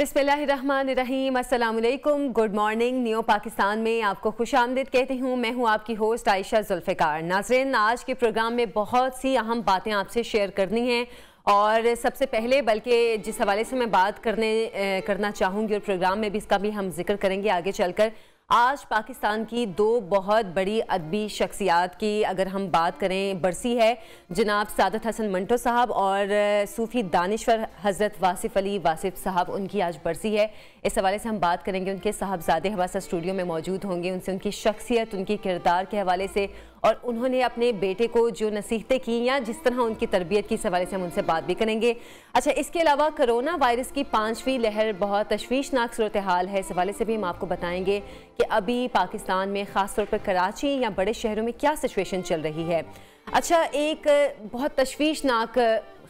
बिस्मिल्लाहिर्रहमानिर्रहीम, अस्सलाम वालेकुम, गुड मॉर्निंग। न्यू पाकिस्तान में आपको खुशामदीद कहती हूँ। मैं हूँ आपकी होस्ट आयशा जुल्फ़िकार। नाज़रीन, आज के प्रोग्राम में बहुत सी अहम बातें आपसे शेयर करनी हैं और सबसे पहले बल्कि जिस हवाले से मैं बात करना चाहूँगी और प्रोग्राम में भी इसका भी हम जिक्र करेंगे आगे चलकर। आज पाकिस्तान की दो बहुत बड़ी अदबी शख्सियात की अगर हम बात करें, बरसी है। जनाब सादत हसन मंटो साहब और सूफ़ी दानिश्वर हज़रत वासिफ़ अली वासिफ़ साहब, उनकी आज बरसी है। इस हवाले से हम बात करेंगे। उनके साहबजादे हमारे साथ स्टूडियो में मौजूद होंगे, उनसे उनकी शख्सियत, उनकी किरदार के हवाले से और उन्होंने अपने बेटे को जो नसीहतें की या जिस तरह उनकी तरबियत की, इस हवाले से हम उनसे बात भी करेंगे। अच्छा, इसके अलावा कोरोना वायरस की 5वीं लहर बहुत तशवीशनाक सूरत हाल है, इस हवाले से भी हम आपको बताएंगे कि अभी पाकिस्तान में ख़ास तौर पर कराची या बड़े शहरों में क्या सिचुएशन चल रही है। अच्छा, एक बहुत तशवीशनाक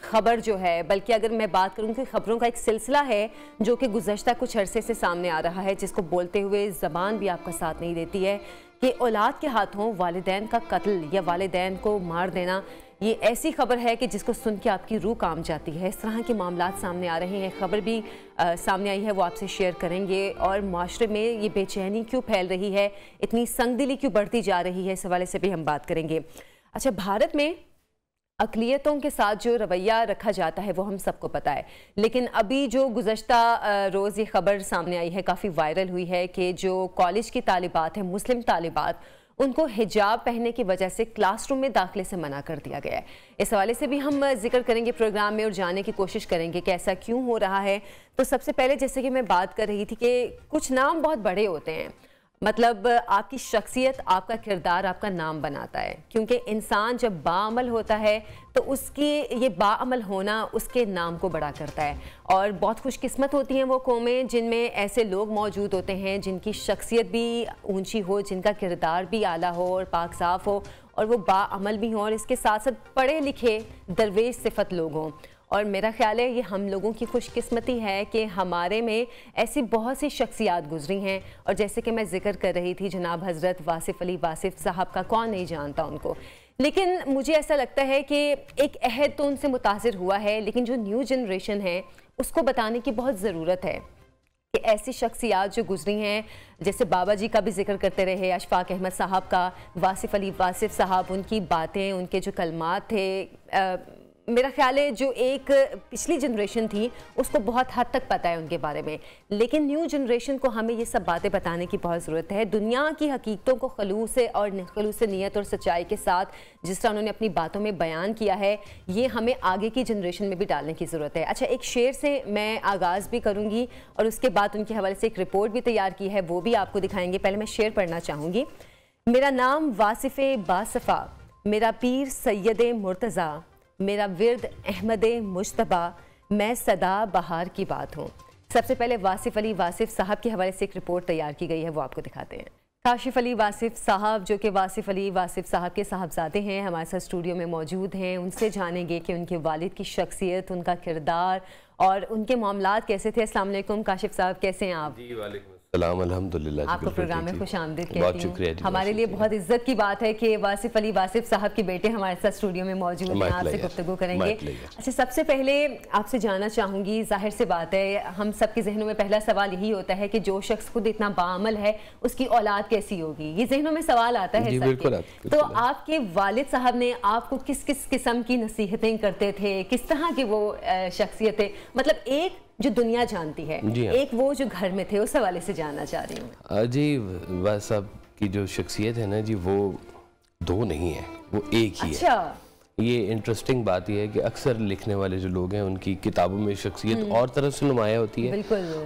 ख़बर जो है, बल्कि अगर मैं बात करूँ कि ख़बरों का एक सिलसिला है जो कि गुज़श्ता कुछ अरसे से सामने आ रहा है, जिसको बोलते हुए ज़बान भी आपका साथ नहीं देती है कि औलाद के हाथों वालिदैन का कत्ल या वालिदैन को मार देना, ये ऐसी खबर है कि जिसको सुन के आपकी रूह काम जाती है। इस तरह के मामलात सामने आ रहे हैं, खबर भी सामने आई है, वो आपसे शेयर करेंगे। और माशरे में ये बेचैनी क्यों फैल रही है, इतनी संगदिली क्यों बढ़ती जा रही है, इस हवाले से भी हम बात करेंगे। अच्छा, भारत में अक़लियतों के साथ जो रवैया रखा जाता है वो हम सबको पता है, लेकिन अभी जो गुज़श्ता रोज़ ये ख़बर सामने आई है, काफ़ी वायरल हुई है कि जो कॉलेज की तालिबात हैं, मुस्लिम तालिबात, उनको हिजाब पहनने की वजह से क्लासरूम में दाखिले से मना कर दिया गया है। इस हवाले से भी हम जिक्र करेंगे प्रोग्राम में और जानने की कोशिश करेंगे कि ऐसा क्यों हो रहा है। तो सबसे पहले जैसे कि मैं बात कर रही थी कि कुछ नाम बहुत बड़े होते हैं, मतलब आपकी शख्सियत, आपका किरदार आपका नाम बनाता है, क्योंकि इंसान जब बाअमल होता है तो उसकी ये बाअमल होना उसके नाम को बड़ा करता है। और बहुत खुशकिस्मत होती हैं वो कौमें जिनमें ऐसे लोग मौजूद होते हैं जिनकी शख्सियत भी ऊंची हो, जिनका किरदार भी आला हो और पाक साफ़ हो और वो बाअमल भी हों और इसके साथ साथ पढ़े लिखे दरवेश सिफत लोग हों। और मेरा ख्याल है ये हम लोगों की खुशकिस्मती है कि हमारे में ऐसी बहुत सी शख्सियात गुजरी हैं। और जैसे कि मैं जिक्र कर रही थी, जनाब हज़रत वासिफ़ अली वासिफ़ साहब का कौन नहीं जानता उनको, लेकिन मुझे ऐसा लगता है कि एक अहद तो उनसे मुतासिर हुआ है, लेकिन जो न्यू जनरेशन है उसको बताने की बहुत ज़रूरत है कि ऐसी शख्सियात जो गुजरी हैं, जैसे बाबा जी का भी जिक्र करते रहे, अशफाक अहमद साहब का, वासिफ़ अली वासिफ़ साहब, उनकी बातें, उनके जो कलमात थे, मेरा ख्याल है जो एक पिछली जनरेशन थी उसको बहुत हद तक पता है उनके बारे में, लेकिन न्यू जनरेशन को हमें ये सब बातें बताने की बहुत ज़रूरत है। दुनिया की हकीकतों को खलूस और खलूस नीयत और सच्चाई के साथ जिस तरह उन्होंने अपनी बातों में बयान किया है, ये हमें आगे की जनरेशन में भी डालने की ज़रूरत है। अच्छा, एक शेर से मैं आगाज़ भी करूँगी और उसके बाद उनके हवाले से एक रिपोर्ट भी तैयार की है, वो भी आपको दिखाएंगे। पहले मैं शेर पढ़ना चाहूँगी। मेरा नाम वासिफ़ बासफ़ा, मेरा पीर सैयद मुर्तज़ा, मेरा विर्द अहमद मुश्तबा, मैं सदा बहार की बात हूँ। सबसे पहले वासिफ़ अली वासिफ़ साहब के हवाले से एक रिपोर्ट तैयार की गई है, वो आपको दिखाते हैं। काशिफ़ अली वासिफ़ साहब, जो कि वासिफ़ अली वासिफ़ साहब के साहबजादे हैं, हमारे साथ स्टूडियो में मौजूद हैं। उनसे जानेंगे कि उनके वालिद की शख्सियत, उनका किरदार और उनके मामलात कैसे थे। अस्सलाम वालेकुम काशिफ़ साहब, कैसे हैं आप? जी, वालेकुम सलाम, अल्हम्दुलिल्लाह। आपको प्रोग्राम में खुश आमदीद कहती बहुत शुक्रिया। हमारे लिए बहुत इज्जत की बात है कि वासिफ़ अली वासिफ़ साहब के बेटे हमारे साथ स्टूडियो में मौजूद हैं, आपसे गुफ्तगू करेंगे। अच्छा, सबसे पहले आपसे जानना चाहूँगी, जाहिर सी बात है हम सब के जहनों में पहला सवाल यही होता है कि जो शख्स खुद इतना बाअमल है उसकी औलाद कैसी होगी, ये जहनों में सवाल आता है सबके। तो आपके वालिद साहब ने आपको किस किस किस्म की नसीहतें करते थे, किस तरह की वो शख्सियतें, मतलब एक जो दुनिया जानती है, एक वो जो घर में थे, उस हवाले से जानना चाह रही हूँ। जी, वास साहब की जो शख्सियत है ना जी, वो दो नहीं है, वो एक ही अच्छा है। ये इंटरेस्टिंग बात यह है कि अक्सर लिखने वाले जो लोग हैं उनकी किताबों में शख्सियत और तरफ से नुमाया होती है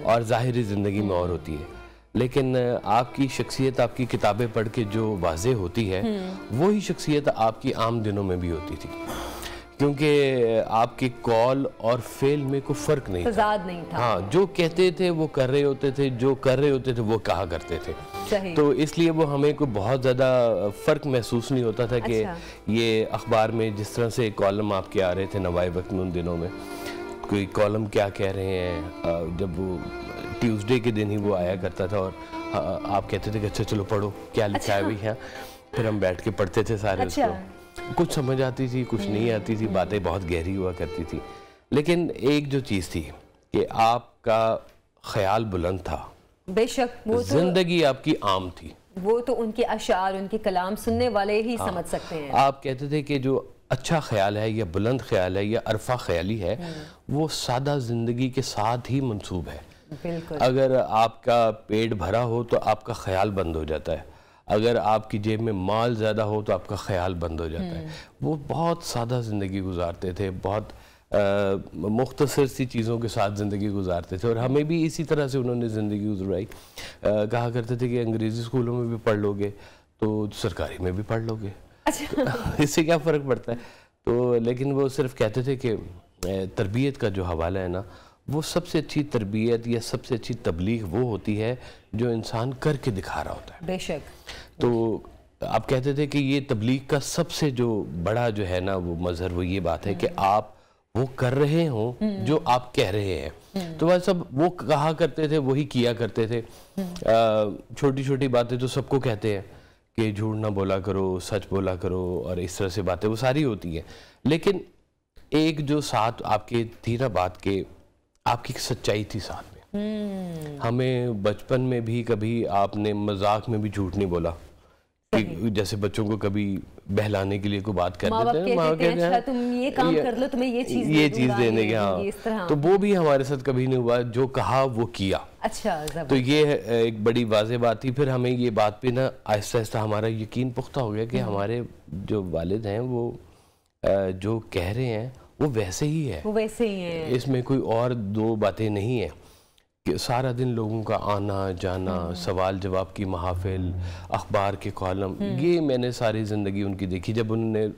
और ज़ाहिरी ज़िंदगी में और होती है, लेकिन आपकी शख्सियत आपकी किताबें पढ़ के जो वाज़े होती है वही शख्सियत आपकी आम दिनों में भी होती थी, क्योंकि आपके कॉल और फेल में कोई फ़र्क नहीं था। हाँ, जो कहते थे वो कर रहे होते थे, जो कर रहे होते थे वो कहा करते थे। तो इसलिए वो हमें कोई बहुत ज़्यादा फ़र्क महसूस नहीं होता था कि ये अखबार में जिस तरह से कॉलम आपके आ रहे थे नवाए वक्त में, उन दिनों में कोई कॉलम क्या कह रहे हैं, जब वो ट्यूसडे के दिन ही वो आया करता था और आप कहते थे कि अच्छा चलो पढ़ो क्या लिखा है भैया, फिर हम बैठ के पढ़ते थे सारे उसको। कुछ समझ आती थी, कुछ नहीं आती थी, बातें बहुत गहरी हुआ करती थी, लेकिन एक जो चीज़ थी कि आपका ख्याल बुलंद था, बेशक वो जिंदगी आपकी आम थी। वो तो उनके अशार, उनके कलाम सुनने वाले ही समझ सकते हैं। आप कहते थे कि जो अच्छा ख्याल है या बुलंद ख्याल है या अरफा ख्याली है, वो सादा जिंदगी के साथ ही मंसूब है। बिल्कुल। अगर आपका पेट भरा हो तो आपका ख्याल बंद हो जाता है, अगर आपकी जेब में माल ज़्यादा हो तो आपका ख्याल बंद हो जाता है। वो बहुत सादा ज़िंदगी गुजारते थे, बहुत मुख्तसर सी चीज़ों के साथ ज़िंदगी गुजारते थे, और हमें भी इसी तरह से उन्होंने ज़िंदगी गुजराई। कहा करते थे कि अंग्रेज़ी स्कूलों में भी पढ़ लोगे तो सरकारी में भी पढ़ लोगे। अच्छा। इससे क्या फ़र्क पड़ता है? तो लेकिन वो सिर्फ कहते थे कि तरबियत का जो हवाला है ना, वो सबसे अच्छी तरबियत या सबसे अच्छी तबलीग वो होती है जो इंसान करके दिखा रहा होता है। बेशक। तो आप कहते थे कि ये तबलीग का सबसे जो बड़ा जो है ना वो मज़हर, वो ये बात है कि आप वो कर रहे हो जो आप कह रहे हैं। तो वह सब वो कहा करते थे, वही किया करते थे। छोटी छोटी बातें तो सबको कहते हैं कि झूठ ना बोला करो, सच बोला करो, और इस तरह से बातें वो सारी होती हैं। लेकिन एक जो साथ आपके थी ना बात के, आपकी सच्चाई थी साथ में। हमें बचपन में भी कभी आपने मजाक में भी झूठ नहीं बोला, कि जैसे बच्चों को कभी बहलाने के लिए कोई बात कर देते हैं, माँ कहते हैं तुम ये काम कर लो, तुम्हें ये चीज देने के। हाँ, तो वो भी हमारे साथ कभी नहीं हुआ, जो कहा वो किया। अच्छा, तो ये एक बड़ी वाज़ेह बात थी। फिर हमें ये बात पे ना आहिस्ता आहिस्ता हमारा यकीन पुख्ता हो गया कि हमारे जो वालिद हैं वो जो कह रहे हैं वो वैसे ही है, वो वैसे ही है। इसमें कोई और दो बातें नहीं है कि सारा दिन लोगों का आना जाना, सवाल जवाब की महफिल, अखबार के कॉलम, ये मैंने सारी ज़िंदगी उनकी देखी। जब उन्होंने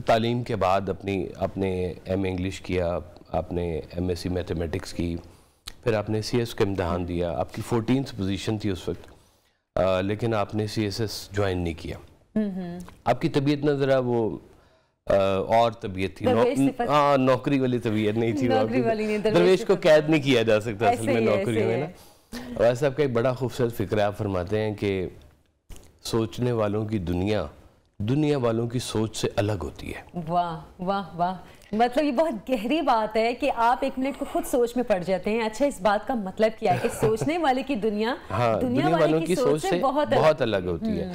तालीम के बाद अपने एम.ए. इंग्लिश किया, आपने एम.एससी मैथमेटिक्स की, फिर आपने CS का इम्तहान दिया, आपकी 14th पोजीशन थी उस वक्त, लेकिन आपने CSS ज्वाइन नहीं किया। आपकी तबीयत ना ज़रा वो और तबीयत थी, नौकरी वाली तबीयत नहीं थी। दरवेश को कैद नहीं किया जा सकता असल में नौकरी में ना। वैसे आपका एक बड़ा खूबसूरत फिक्र आप फरमाते हैं कि सोचने वालों की दुनिया वालों की सोच से अलग होती है। वाह वाह वाह, मतलब ये बहुत गहरी बात है कि आप एक मिनट को खुद सोच में पड़ जाते हैं। अच्छा, इस बात का मतलब क्या है कि सोचने वाले की दुनिया दुनिया वालों की सोच से बहुत अलग होती है।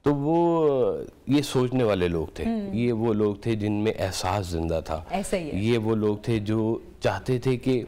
तो वो ये सोचने वाले लोग थे, ये वो लोग थे जिनमें एहसास जिंदा था। ऐसा ही है। ये वो लोग थे जो चाहते थे कि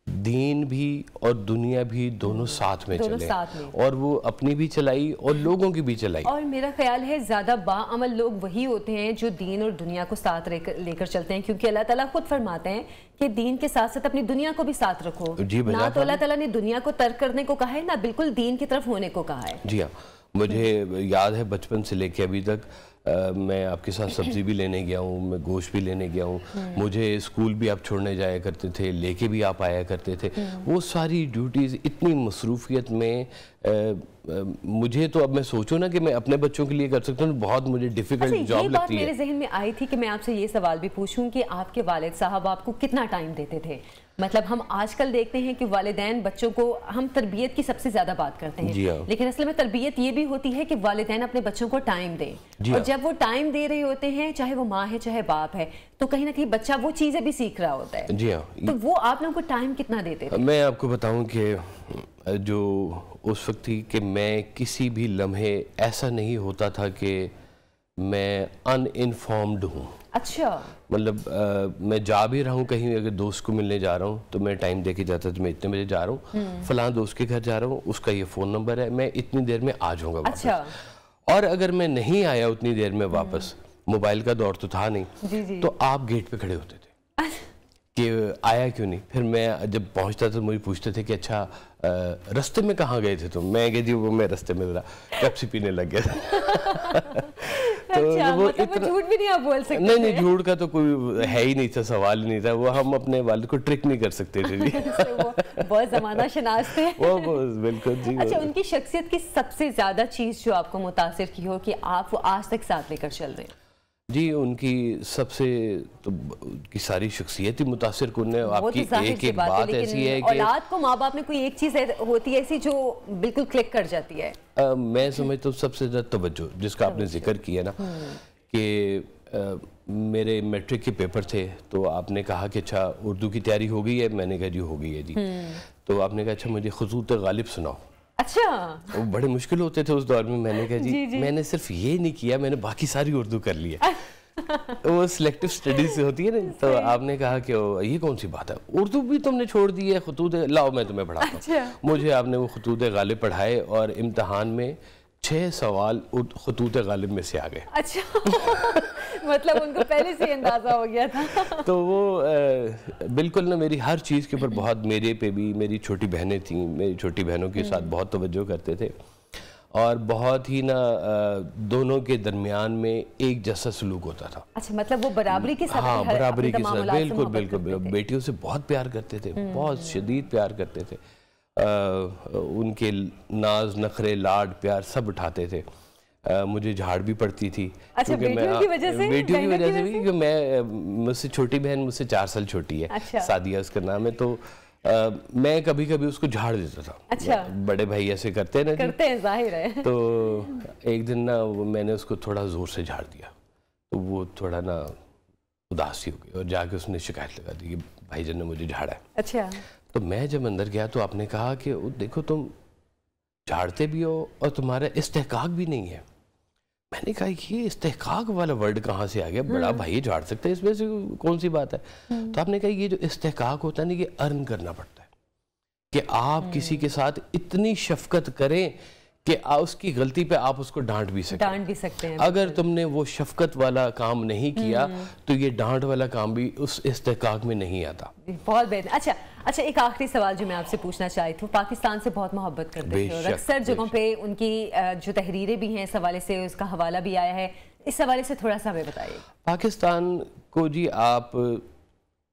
दीन भी और दुनिया भी दोनों साथ में चले, और वो अपनी भी चलाई और लोगों की भी चलाई। और मेरा ख्याल है ज्यादा बाअमल लोग वही होते हैं जो दीन और दुनिया को साथ लेकर चलते हैं, क्योंकि अल्लाह ताला खुद फरमाते हैं कि दीन के साथ साथ अपनी दुनिया को भी साथ रखो। ना तो अल्लाह ताला ने दुनिया को तर्क करने को कहा है, ना बिल्कुल दीन की तरफ होने को कहा है। जी हाँ, मुझे याद है बचपन से लेके अभी तक मैं आपके साथ सब्जी भी लेने गया हूँ, मैं गोश्त भी लेने गया हूँ, मुझे स्कूल भी आप छोड़ने जाया करते थे, लेके भी आप आया करते थे। वो सारी ड्यूटीज़ इतनी मसरूफियत में मुझे तो अब मैं सोचूं ना कि मैं अपने बच्चों के लिए कर सकता हूँ, बहुत मुझे डिफिकल्ट जॉब लगती है। मेरे जहन में आई थी कि मैं आपसे ये सवाल भी पूछूं कि आपके वालिद साहब आपको कितना टाइम देते थे? मतलब हम आजकल देखते हैं कि वालिदैन बच्चों को, हम तरबियत की सबसे ज्यादा बात करते हैं, लेकिन असल में तरबियत ये भी होती है कि वालिदैन अपने बच्चों को टाइम दें, और जब वो टाइम दे रहे होते हैं, चाहे वो माँ है चाहे बाप है, तो कहीं ना कहीं बच्चा वो चीजें भी सीख रहा होता है। जी हाँ। तो वो आप लोगों को टाइम कितना देते थे? मैं आपको बताऊं कि जो उस वक्त थी कि मैं किसी भी लम्हे ऐसा नहीं होता था कि मैं अनइन्फॉर्म्ड हूँ। अच्छा। मतलब मैं जा भी रहा हूँ कहीं, अगर दोस्त को मिलने जा रहा हूँ तो मैं टाइम दे के जाता था, मैं इतने बजे जा रहा हूँ, फलां दोस्त के घर जा रहा हूँ, उसका ये फ़ोन नंबर है, मैं इतनी देर में आ जाऊँगा वापस। अच्छा। और अगर मैं नहीं आया उतनी देर में वापस, मोबाइल का दौर तो था नहीं, तो आप गेट पे खड़े होते थे कि आया क्यों नहीं। फिर मैं जब पहुंचता था मुझे पूछते थे कि अच्छा रास्ते में कहाँ गए थे तुम? मैं कहती वो मैं रास्ते में पेप्सी पीने लग गया था। तो अच्छा, वो मतलब झूठ भी नहीं आप बोल सकते? नहीं, झूठ का तो कोई है ही नहीं था, सवाल ही नहीं था। वो हम अपने वालिद को ट्रिक नहीं कर सकते थे जी। वो बहुत ज़माना शनास थे। वो बिल्कुल जी। अच्छा, उनकी शख्सियत की सबसे ज्यादा चीज जो आपको मुतासिर की हो कि आप वो आज तक साथ लेकर चल रहे हैं? जी, उनकी सबसे तो की सारी शख्सियत ही मुतासिर कुन है। आपकी एक बात ऐसी है कि औलाद को माँ बाप में कोई एक चीज होती है ऐसी जो बिल्कुल क्लिक कर जाती है। मैं समझता हूँ सबसे ज़्यादा तवज्जो, जिसका आपने जिक्र किया ना, कि मेरे मैट्रिक के पेपर थे तो आपने कहा कि अच्छा उर्दू की तैयारी हो गई है। मैंने कहा जी हो गई है जी। तो आपने कहा अच्छा मुझे खुतूत गालिब सुनाओ। अच्छा, वो बड़े मुश्किल होते थे उस दौर में। मैंने कहा जी मैंने सिर्फ ये नहीं किया, मैंने बाकी सारी उर्दू कर ली है। वो सिलेक्टिव स्टडीज से होती है ना। तो आपने कहा कि ये कौन सी बात है, उर्दू भी तुमने छोड़ दी है, खुतूत लाओ मैं तुम्हें पढ़ाता हूँ। अच्छा। मुझे आपने वो खुतूत गालिब पढ़ाए और इम्तिहान में 6 सवाल खुतूत गालिब में से आ गए। अच्छा। मतलब उनको पहले से अंदाजा हो गया था। तो वो बिल्कुल ना मेरी हर चीज़ के ऊपर बहुत, मेरे पे भी, मेरी छोटी बहनें थीं, मेरी छोटी बहनों के साथ बहुत तवज्जो करते थे और बहुत ही ना दोनों के दरमियान में एक जैसा सलूक होता था। अच्छा, मतलब वो बराबरी के साथ? हाँ, बराबरी के साथ, बिल्कुल बिल्कुल। बेटियों से बहुत प्यार करते थे, बहुत शदीद प्यार करते थे। उनके नाज नखरे लाड प्यार सब उठाते थे। मुझे झाड़ भी पड़ती थी। अच्छा, बेटियों की वजह से? बेटियों की वजह से भी, क्योंकि मैं, मुझसे छोटी बहन मुझसे 4 साल छोटी है। अच्छा। सादिया उसका नाम है। तो मैं कभी कभी उसको झाड़ देता था। अच्छा। बड़े भाई ऐसे करते हैं ना, करते हैं, जाहिर है। तो एक दिन ना मैंने उसको थोड़ा जोर से झाड़ दिया तो वो थोड़ा ना उदासी हो गई और जाके उसने शिकायत लगा दी कि भाईजान ने मुझे झाड़ा है। अच्छा। तो मैं जब अंदर गया तो आपने कहा कि देखो तुम झाड़ते भी हो और तुम्हारा इस्तेहकाक भी नहीं है। मैंने कहा ये इस्तेहकाक वाला वर्ड कहाँ से आ गया, बड़ा भाई झाड़ सकते हैं, इसमें से कौन सी बात है। तो आपने कहा ये जो इस्तेहकाक होता है ना, ये अर्न करना पड़ता है कि आप किसी के साथ इतनी शफकत करें कि उसकी गलती पे आप उसको डांट भी सकते हैं। अगर तुमने वो शफकत वाला काम नहीं किया तो ये डांट वाला काम भी उस इस्तेहकाक में नहीं आता। बहुत बेहतर। अच्छा, एक आखिरी सवाल जो मैं आपसे पूछना चाहती हूँ, पाकिस्तान से बहुत मोहब्बत करते हैं और अक्सर जगहों पे उनकी जो तहरीरें भी हैं इस हवाले से, उसका हवाला भी आया है, इस हवाले से थोड़ा सा हमें बताइए। पाकिस्तान को जी आप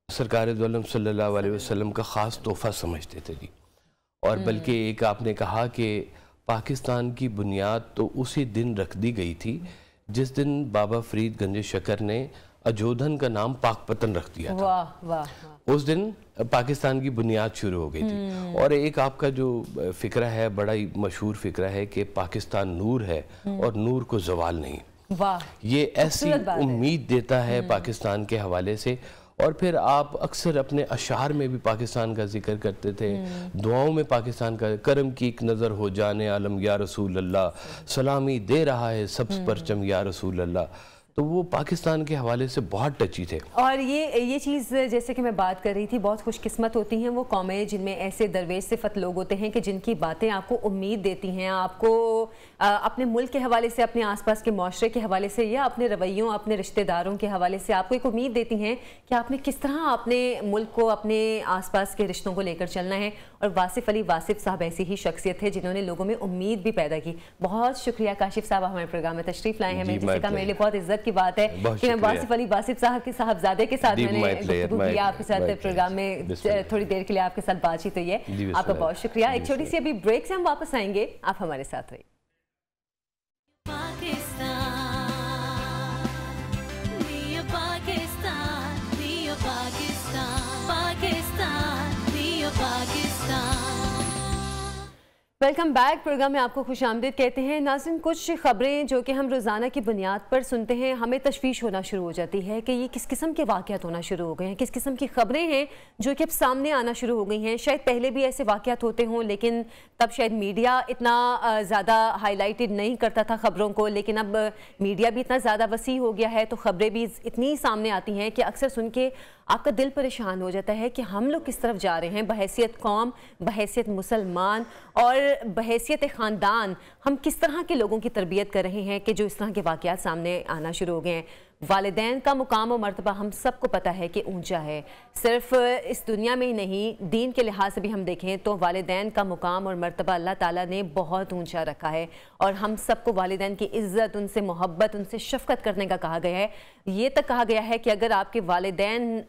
सरकार दो आलम सल्लल्लाहु अलैहि वसल्लम का ख़ास तोहफा समझते थे जी। और बल्कि एक आपने कहा कि पाकिस्तान की बुनियाद तो उसी दिन रख दी गई थी जिस दिन बाबा फरीद गंज शकर ने अजोधन का नाम पाकपतन रख दिया था। वाह वाह। उस दिन पाकिस्तान की बुनियाद शुरू हो गई थी। और एक आपका जो फिक्रा है, बड़ा ही मशहूर फिक्रा है कि पाकिस्तान नूर है और नूर को जवाल नहीं। वाह, ये ऐसी उम्मीद देता है पाकिस्तान के हवाले से। और फिर आप अक्सर अपने अशार में भी पाकिस्तान का जिक्र करते थे, दुआओं में पाकिस्तान का, करम की एक नज़र हो जाने आलम या रसूल अल्लाह, सलामी दे रहा है सब्ज़ परचम या रसूल अल्लाह। तो वो पाकिस्तान के हवाले से बहुत टची थे। और ये चीज़ जैसे कि मैं बात कर रही थी, बहुत खुशकिस्मत होती हैं वो कौमें जिनमें ऐसे दरवेश सिफत लोग होते हैं कि जिनकी बातें आपको उम्मीद देती हैं, आपको अपने मुल्क के हवाले से, अपने आसपास के माशरे के हवाले से या अपने रवैयों, अपने रिश्तेदारों के हवाले से आपको एक उम्मीद देती हैं कि आपने किस तरह अपने मुल्क को, अपने आसपास के रिश्तों को लेकर चलना है। और वासिफ अली वासिफ साहब ऐसी ही शख्सियत है जिन्होंने लोगों में उम्मीद भी पैदा की। बहुत शुक्रिया काशिफ साहब, हमारे प्रोग्राम में तशरीफ लाए हैं। मैं जिससे कहा मेरे लिए बहुत इज्जत की बात है कि मैं वासिफ अली वासिफ साहब के साहबजादे के साथ मैंने गुफ्तगू किया आपके साथ प्रोग्राम में, थोड़ी देर के लिए आपके साथ बातचीत हुई है। आपका बहुत शुक्रिया। एक छोटी सी अभी ब्रेक से हम वापस आएंगे, आप हमारे साथ रहिए। Welcome back. प्रोग्राम में आपको खुशामदीद कहते हैं। नाज़रीन, कुछ खबरें जो कि हम रोज़ाना की बुनियाद पर सुनते हैं, हमें तशवीश होना शुरू हो जाती है कि ये किस किस्म के वाक़यात होना शुरू हो गए हैं, किस किस्म की खबरें हैं जो कि अब सामने आना शुरू हो गई हैं। शायद पहले भी ऐसे वाक़यात होते हों, लेकिन तब शायद मीडिया इतना ज़्यादा हाईलाइटेड नहीं करता था खबरों को, लेकिन अब मीडिया भी इतना ज़्यादा वसी हो गया है तो खबरें भी इतनी सामने आती हैं कि अक्सर सुन के आपका दिल परेशान हो जाता है कि हम लोग किस तरफ जा रहे हैं। बहैसियत कौम, बहैसियत मुसलमान और बहैसियत ख़ानदान हम किस तरह के लोगों की तरबियत कर रहे हैं कि जो इस तरह के वाक़यात सामने आना शुरू हो गए हैं। वालिदैन का मुकाम और मर्तबा हम सबको पता है कि ऊंचा है। सिर्फ इस दुनिया में ही नहीं, दीन के लिहाज से भी हम देखें तो वालिदैन का मुकाम और मर्तबा अल्लाह ताला ने बहुत ऊंचा रखा है और हम सबको वालिदैन की इज़्ज़त, उनसे मोहब्बत, उनसे शफ़क़त करने का कहा गया है। ये तक कहा गया है कि अगर आपके वालिदैन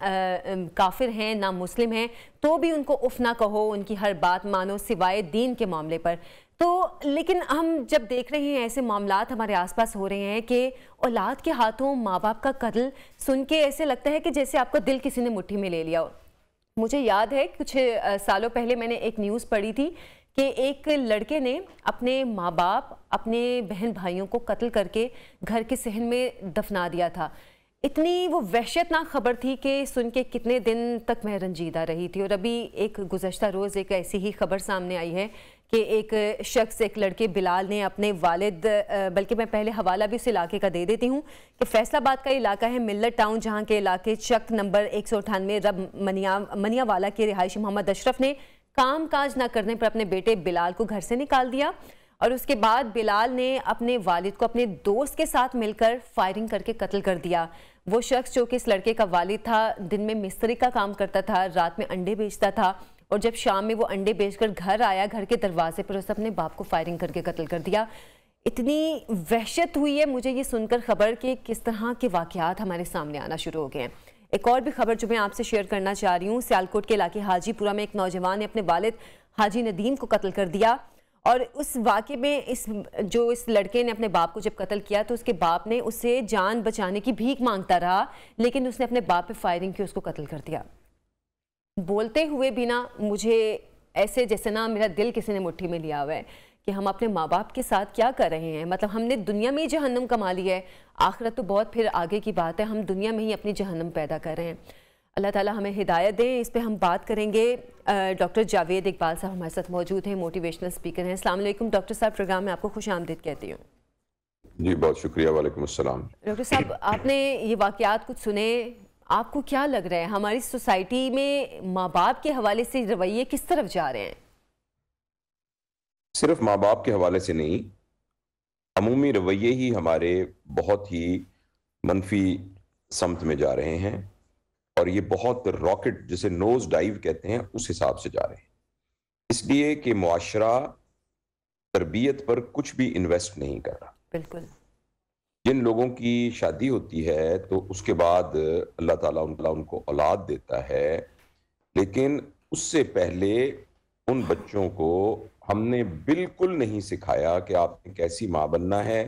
काफिर हैं, ना मुस्लिम हैं, तो भी उनको उफ़ ना कहो, उनकी हर बात मानो सिवाय दीन के मामले पर। तो लेकिन हम जब देख रहे हैं ऐसे मामलात हमारे आसपास हो रहे हैं कि औलाद के हाथों माँ बाप का कत्ल सुन के ऐसे लगता है कि जैसे आपका दिल किसी ने मुट्ठी में ले लिया हो। मुझे याद है कुछ सालों पहले मैंने एक न्यूज़ पढ़ी थी कि एक लड़के ने अपने माँ बाप, अपने बहन भाइयों को कत्ल करके घर के सहन में दफना दिया था। इतनी वो वहशतनाक खबर थी कि सुन के कितने दिन तक मैं रंजीदा रही थी। और अभी एक गुज़श्ता रोज़ एक ऐसी ही खबर सामने आई है कि एक शख्स, एक लड़के बिलाल ने अपने वालिद, बल्कि मैं पहले हवाला भी उस इलाके का दे देती हूँ कि फैसलाबाद का इलाका है मिल्लत टाउन, जहाँ के इलाके चक नंबर 198 रब मनियावाला के रिहायशी मोहम्मद अशरफ ने काम काज न करने पर अपने बेटे बिलाल को घर से निकाल दिया। और उसके बाद बिलाल ने अपने वालिद को अपने दोस्त के साथ मिलकर फायरिंग करके कत्ल कर दिया। वो शख्स जो कि इस लड़के का वालिद था, दिन में मिस्त्री का काम करता था, रात में अंडे बेचता था, और जब शाम में वो अंडे बेचकर घर आया, घर के दरवाजे पर उसने अपने बाप को फायरिंग करके कत्ल कर दिया। इतनी वहशत हुई है मुझे ये सुनकर खबर कि किस तरह के वाक़यात हमारे सामने आना शुरू हो गए हैं। एक और भी खबर जो मैं आपसे शेयर करना चाह रही हूँ, सियालकोट के इलाके हाजीपुरा में एक नौजवान ने अपने वालिद हाजी नदीम को कत्ल कर दिया। और उस वाक़े में इस लड़के ने अपने बाप को जब कत्ल किया तो उसके बाप ने उससे जान बचाने की भीख मांगता रहा, लेकिन उसने अपने बाप पे फायरिंग की, उसको कत्ल कर दिया। बोलते हुए भी ना मुझे ऐसे जैसे ना मेरा दिल किसी ने मुट्ठी में लिया हुआ है कि हम अपने माँ बाप के साथ क्या कर रहे हैं। मतलब हमने दुनिया में ही जहन्नम कमा ली है, आखिरत तो बहुत फिर आगे की बात है, हम दुनिया में ही अपनी जहन्नम पैदा कर रहे हैं। अल्लाह ताला हमें हिदायत दें। इस पे हम बात करेंगे। डॉक्टर जावेद इकबाल साहब हमारे साथ मौजूद हैं, मोटिवेशनल स्पीकर हैं। अस्सलाम वालेकुम डॉक्टर साहब, प्रोग्राम में आपको खुश आमदीद कहती हूँ। जी बहुत शुक्रिया। वालेकुम अस्सलाम। डॉक्टर साहब, आपने ये वाक़यात कुछ सुने, आपको क्या लग रहा है हमारी सोसाइटी में माँ बाप के हवाले से रवैये किस तरफ जा रहे हैं? सिर्फ माँ बाप के हवाले से नहीं, अमूमी रवैये ही हमारे बहुत ही मनफी समत में जा रहे हैं, और ये बहुत रॉकेट, जिसे नोज डाइव कहते हैं, उस हिसाब से जा रहे हैं। इसलिए कि मुआशरा तरबियत पर कुछ भी इन्वेस्ट नहीं कर रहा। बिल्कुल। जिन लोगों की शादी होती है तो उसके बाद अल्लाह ताला उनको औलाद देता है, लेकिन उससे पहले उन बच्चों को हमने बिल्कुल नहीं सिखाया कि आपने कैसी माँ बनना है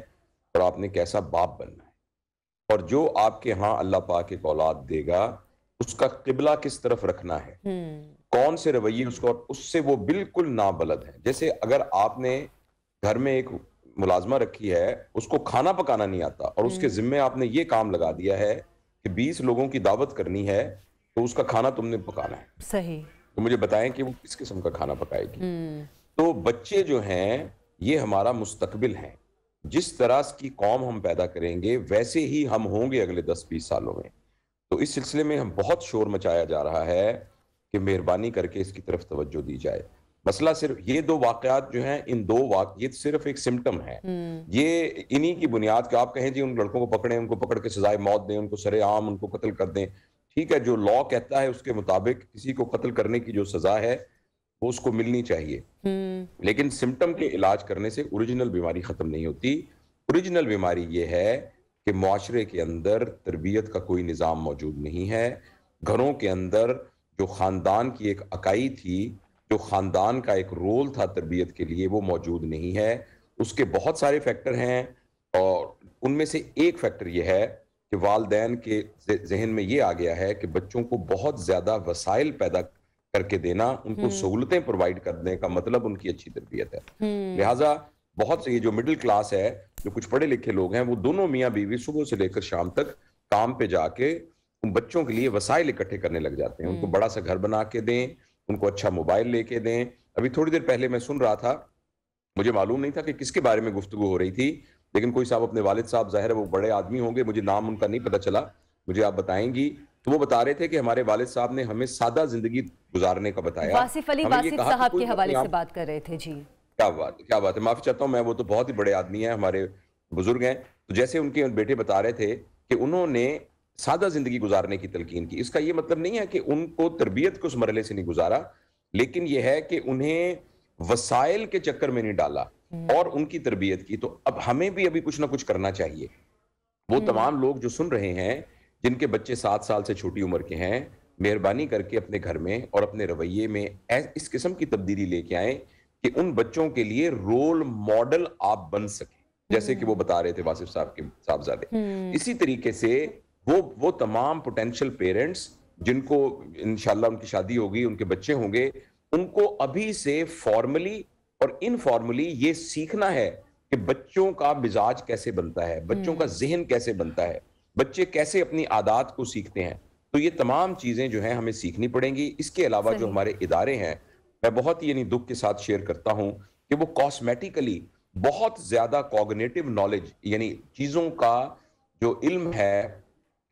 और आपने कैसा बाप बनना है, और जो आपके यहाँ अल्लाह पाक एक औलाद देगा उसका किबला किस तरफ रखना है, कौन से रवैये उसको, उससे वो बिल्कुल नाबलद है। जैसे अगर आपने घर में एक मुलाजमा रखी है, उसको खाना पकाना नहीं आता और उसके जिम्मे आपने ये काम लगा दिया है कि 20 लोगों की दावत करनी है तो उसका खाना तुमने पकाना है। सही। तो मुझे बताएं कि वो किस किस्म का खाना पकाएगी। तो बच्चे जो हैं ये हमारा मुस्तकबिल हैं। जिस तरह की कौम हम पैदा करेंगे वैसे ही हम होंगे अगले 10-20 सालों में। तो इस सिलसिले में हम बहुत शोर मचाया जा रहा है कि मेहरबानी करके इसकी तरफ तवज्जो दी जाए। मसला सिर्फ ये दो वाकयात जो हैं, इन दो ये सिर्फ एक सिम्टम है। ये इन्हीं की बुनियाद के आप कहें जी उन लड़कों को पकड़ें, उनको पकड़ के सजाए मौत दें, उनको सरेआम उनको कत्ल कर दें, ठीक है, जो लॉ कहता है उसके मुताबिक किसी को कत्ल करने की जो सजा है वो उसको मिलनी चाहिए, लेकिन सिम्टम के इलाज करने से ओरिजिनल बीमारी खत्म नहीं होती। ओरिजिनल बीमारी ये है कि मुआशरे के अंदर तरबियत का कोई निज़ाम मौजूद नहीं है। घरों के अंदर जो ख़ानदान की एक अकाई थी, जो ख़ानदान का एक रोल था तरबियत के लिए, वो मौजूद नहीं है। उसके बहुत सारे फैक्टर हैं, और उनमें से एक फैक्टर ये है कि वालिदैन के जहन में ये आ गया है कि बच्चों को बहुत ज़्यादा वसाइल पैदा करके देना, उनको सहूलतें प्रोवाइड करने का मतलब उनकी अच्छी तरबियत है। लिहाजा बहुत से ये जो मिडिल क्लास है, जो कुछ पढ़े लिखे लोग हैं, वो दोनों मियाँ बीवी सुबह से लेकर शाम तक काम पे जाके उन बच्चों के लिए वसाइल इकट्ठे करने लग जाते हैं। उनको बड़ा सा घर बना के दें, उनको अच्छा मोबाइल लेके दें। अभी थोड़ी देर पहले मैं सुन रहा था, मुझे मालूम नहीं था कि किसके बारे में गुफ्तगू हो रही थी, लेकिन कोई साहब अपने वालिद साहब, जाहिर है वो बड़े आदमी होंगे, मुझे नाम उनका नहीं पता चला, मुझे आप बताएंगी। तो वो बता रहे थे कि हमारे वालिद साहब ने हमें सादा जिंदगी गुजारने का बताया। वासिफ अली वासिफ साहब के हवाले से बात कर रहे थे जी। क्या बात है, माफी चाहता हूँ मैं, वो तो बहुत ही बड़े आदमी हैं, हमारे बुजुर्ग हैं। तो जैसे उनके बेटे बता रहे थे कि उन्होंने सादा जिंदगी गुजारने की तलकीन की। इसका ये मतलब नहीं है कि उनको तरबियत के उस मरहले से नहीं गुजारा, लेकिन यह है कि उन्हें वसाइल के चक्कर में नहीं डाला और उनकी तरबियत की। तो अब हमें भी अभी कुछ ना कुछ करना चाहिए। वो तमाम लोग जो सुन रहे हैं, जिनके बच्चे 7 साल से छोटी उम्र के हैं, मेहरबानी करके अपने घर में और अपने रवैये में इस किस्म की तब्दीली लेके आए कि उन बच्चों के लिए रोल मॉडल आप बन सके, जैसे कि वो बता रहे थे वासिफ साहब के साहबजादे। इसी तरीके से वो तमाम पोटेंशियल पेरेंट्स जिनको इंशाल्लाह उनकी शादी होगी, उनके बच्चे होंगे, उनको अभी से फॉर्मली और इनफॉर्मली ये सीखना है कि बच्चों का मिजाज कैसे बनता है, बच्चों का जहन कैसे बनता है। बच्चे कैसे अपनी आदत को सीखते हैं। तो ये तमाम चीजें जो हैं हमें सीखनी पड़ेंगी। इसके अलावा जो हमारे इदारे हैं, मैं बहुत ही दुख के साथ शेयर करता हूं कि वो कॉस्मेटिकली बहुत ज्यादा कॉग्निटिव नॉलेज यानी चीजों का जो इल्म है,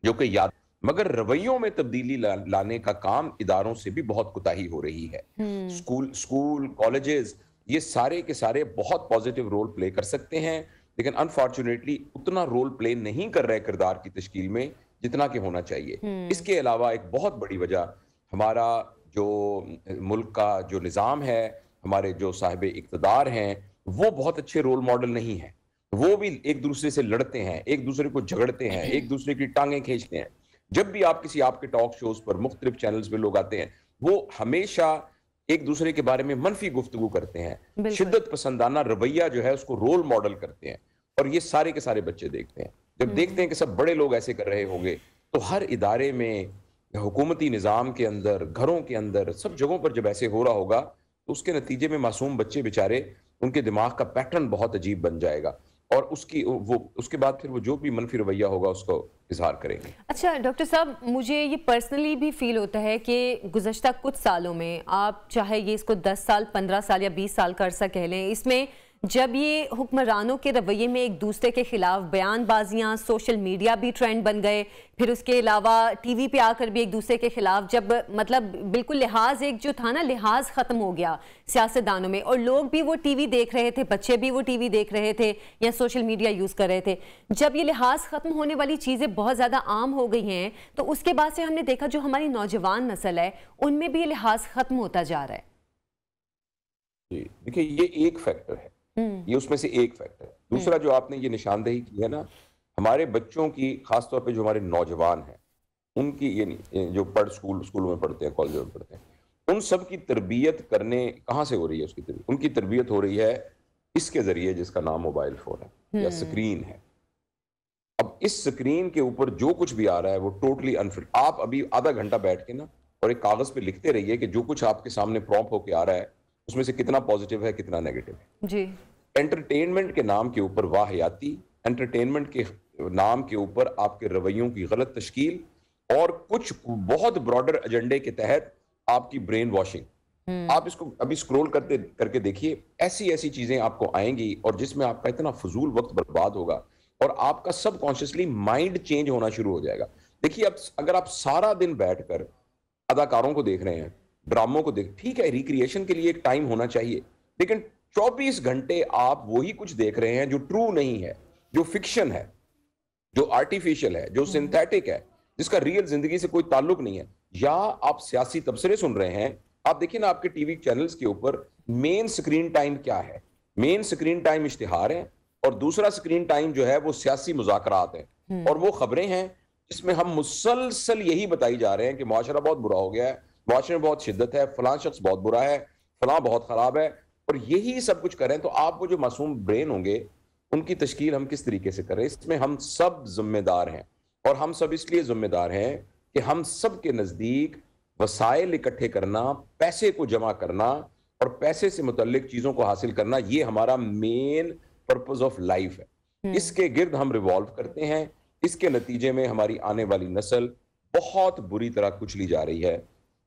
जो कि याद, मगर रवैयों में तब्दीली लाने का काम इदारों से भी बहुत कोताही हो रही है। स्कूल कॉलेजेस ये सारे के सारे बहुत पॉजिटिव रोल प्ले कर सकते हैं, लेकिन अनफॉर्चुनेटली उतना रोल प्ले नहीं कर रहे किरदार की तश्कील में जितना कि होना चाहिए। इसके अलावा एक बहुत बड़ी वजह हमारा जो मुल्क का जो निज़ाम है, हमारे जो साहिब इक़्तिदार हैं, वो बहुत अच्छे रोल मॉडल नहीं है। वो भी एक दूसरे से लड़ते हैं, एक दूसरे को झगड़ते हैं, एक दूसरे की टांगें खींचते हैं। जब भी आप किसी आपके टॉक शोज पर मुख्तलिफ चैनल्स पे लोग आते हैं, वो हमेशा एक दूसरे के बारे में मनफी गुफ्तगू करते हैं, शिद्दत पसंदाना रवैया जो है उसको रोल मॉडल करते हैं, और ये सारे के सारे बच्चे देखते हैं। जब देखते हैं कि सब बड़े लोग ऐसे कर रहे होंगे, तो हर इदारे में, हुकूमती निज़ाम के अंदर, घरों के अंदर, सब जगहों पर जब ऐसे हो रहा होगा, तो उसके नतीजे में मासूम बच्चे बेचारे, उनके दिमाग का पैटर्न बहुत अजीब बन जाएगा, और उसके बाद फिर वो जो भी मनफी रवैया होगा उसको इजहार करेंगे। अच्छा डॉक्टर साहब, मुझे ये पर्सनली भी फील होता है कि गुज़श्ता कुछ सालों में, आप चाहे ये इसको 10 साल 15 साल या 20 साल का अरसा कह लें, इसमें जब ये हुक्मरानों के रवैये में एक दूसरे के खिलाफ बयानबाजियाँ, सोशल मीडिया भी ट्रेंड बन गए, फिर उसके अलावा टीवी पे आकर भी एक दूसरे के खिलाफ, जब मतलब बिल्कुल लिहाज एक जो था ना, लिहाज ख़त्म हो गया सियासतदानों में, और लोग भी वो टीवी देख रहे थे, बच्चे भी वो टीवी देख रहे थे या सोशल मीडिया यूज़ कर रहे थे। जब ये लिहाज ख़त्म होने वाली चीज़ें बहुत ज़्यादा आम हो गई हैं, तो उसके बाद से हमने देखा जो हमारी नौजवान नस्ल है उनमें भी ये लिहाज ख़त्म होता जा रहा है। जी देखिए, ये एक फैक्टर है, ये उसमें से एक फैक्टर है। दूसरा जो आपने ये निशानदेही की है ना, हमारे बच्चों की, खासतौर पे जो हमारे नौजवान हैं, उनकी ये जो स्कूलों में पढ़ते हैं, कॉलेजों में पढ़ते हैं, उन सब की तरबियत करने कहाँ से हो रही है? उनकी तरबियत हो रही है इसके जरिए जिसका नाम मोबाइल फोन है या स्क्रीन है। अब इस स्क्रीन के ऊपर जो कुछ भी आ रहा है वो टोटली अनफिट। आप अभी आधा घंटा बैठ के ना और एक कागज पे लिखते रहिए कि जो कुछ आपके सामने प्रॉम्प्ट होके आ रहा है उसमें से कितना पॉजिटिव है, कितना नेगेटिव है। जी। एंटरटेनमेंट के नाम के ऊपर वाहियाती, एंटरटेनमेंट के नाम के ऊपर आपके रवैयों की गलत तश्कील, और कुछ बहुत ब्रॉडर एजेंडे के तहत आपकी ब्रेन वॉशिंग। आप इसको अभी स्क्रॉल करके देखिए, ऐसी ऐसी चीजें आपको आएंगी और जिसमें आपका इतना फजूल वक्त बर्बाद होगा और आपका सबकॉन्शियसली माइंड चेंज होना शुरू हो जाएगा। देखिए, अब अगर आप सारा दिन बैठकर अदाकारों को देख रहे हैं, ड्रामों को देख, ठीक है, रिक्रिएशन के लिए एक टाइम होना चाहिए, लेकिन 24 घंटे आप वही कुछ देख रहे हैं जो ट्रू नहीं है, जो फिक्शन है, जो आर्टिफिशियल है, जो सिंथेटिक है, जिसका रियल जिंदगी से कोई ताल्लुक नहीं है। या आप सियासी तबसरे सुन रहे हैं, आप देखिए ना आपके टीवी चैनल्स के ऊपर मेन स्क्रीन टाइम क्या है? मेन स्क्रीन टाइम इश्तिहार है, और दूसरा स्क्रीन टाइम जो है वो सियासी मुज़ाकरात है, और वो खबरें हैं जिसमें हम मुसलसल यही बताई जा रहे हैं कि मुआशरा बहुत बुरा हो गया है, मुआशरे में बहुत शिद्दत है, फलां शख्स बहुत बुरा है, फलां बहुत खराब है, और यही सब कुछ करें। तो आप वो जो मासूम ब्रेन होंगे उनकी तश्कील हम किस तरीके से करें, इसमें हम सब जिम्मेदार हैं। और हम सब इसलिए जिम्मेदार हैं कि हम सब के नजदीक वसाइल इकट्ठे करना, पैसे को जमा करना और पैसे से मुतल्लिक चीजों को हासिल करना, ये हमारा मेन पर्पस ऑफ लाइफ है। इसके गिर्द हम रिवॉल्व करते हैं। इसके नतीजे में हमारी आने वाली नस्ल बहुत बुरी तरह कुचली जा रही है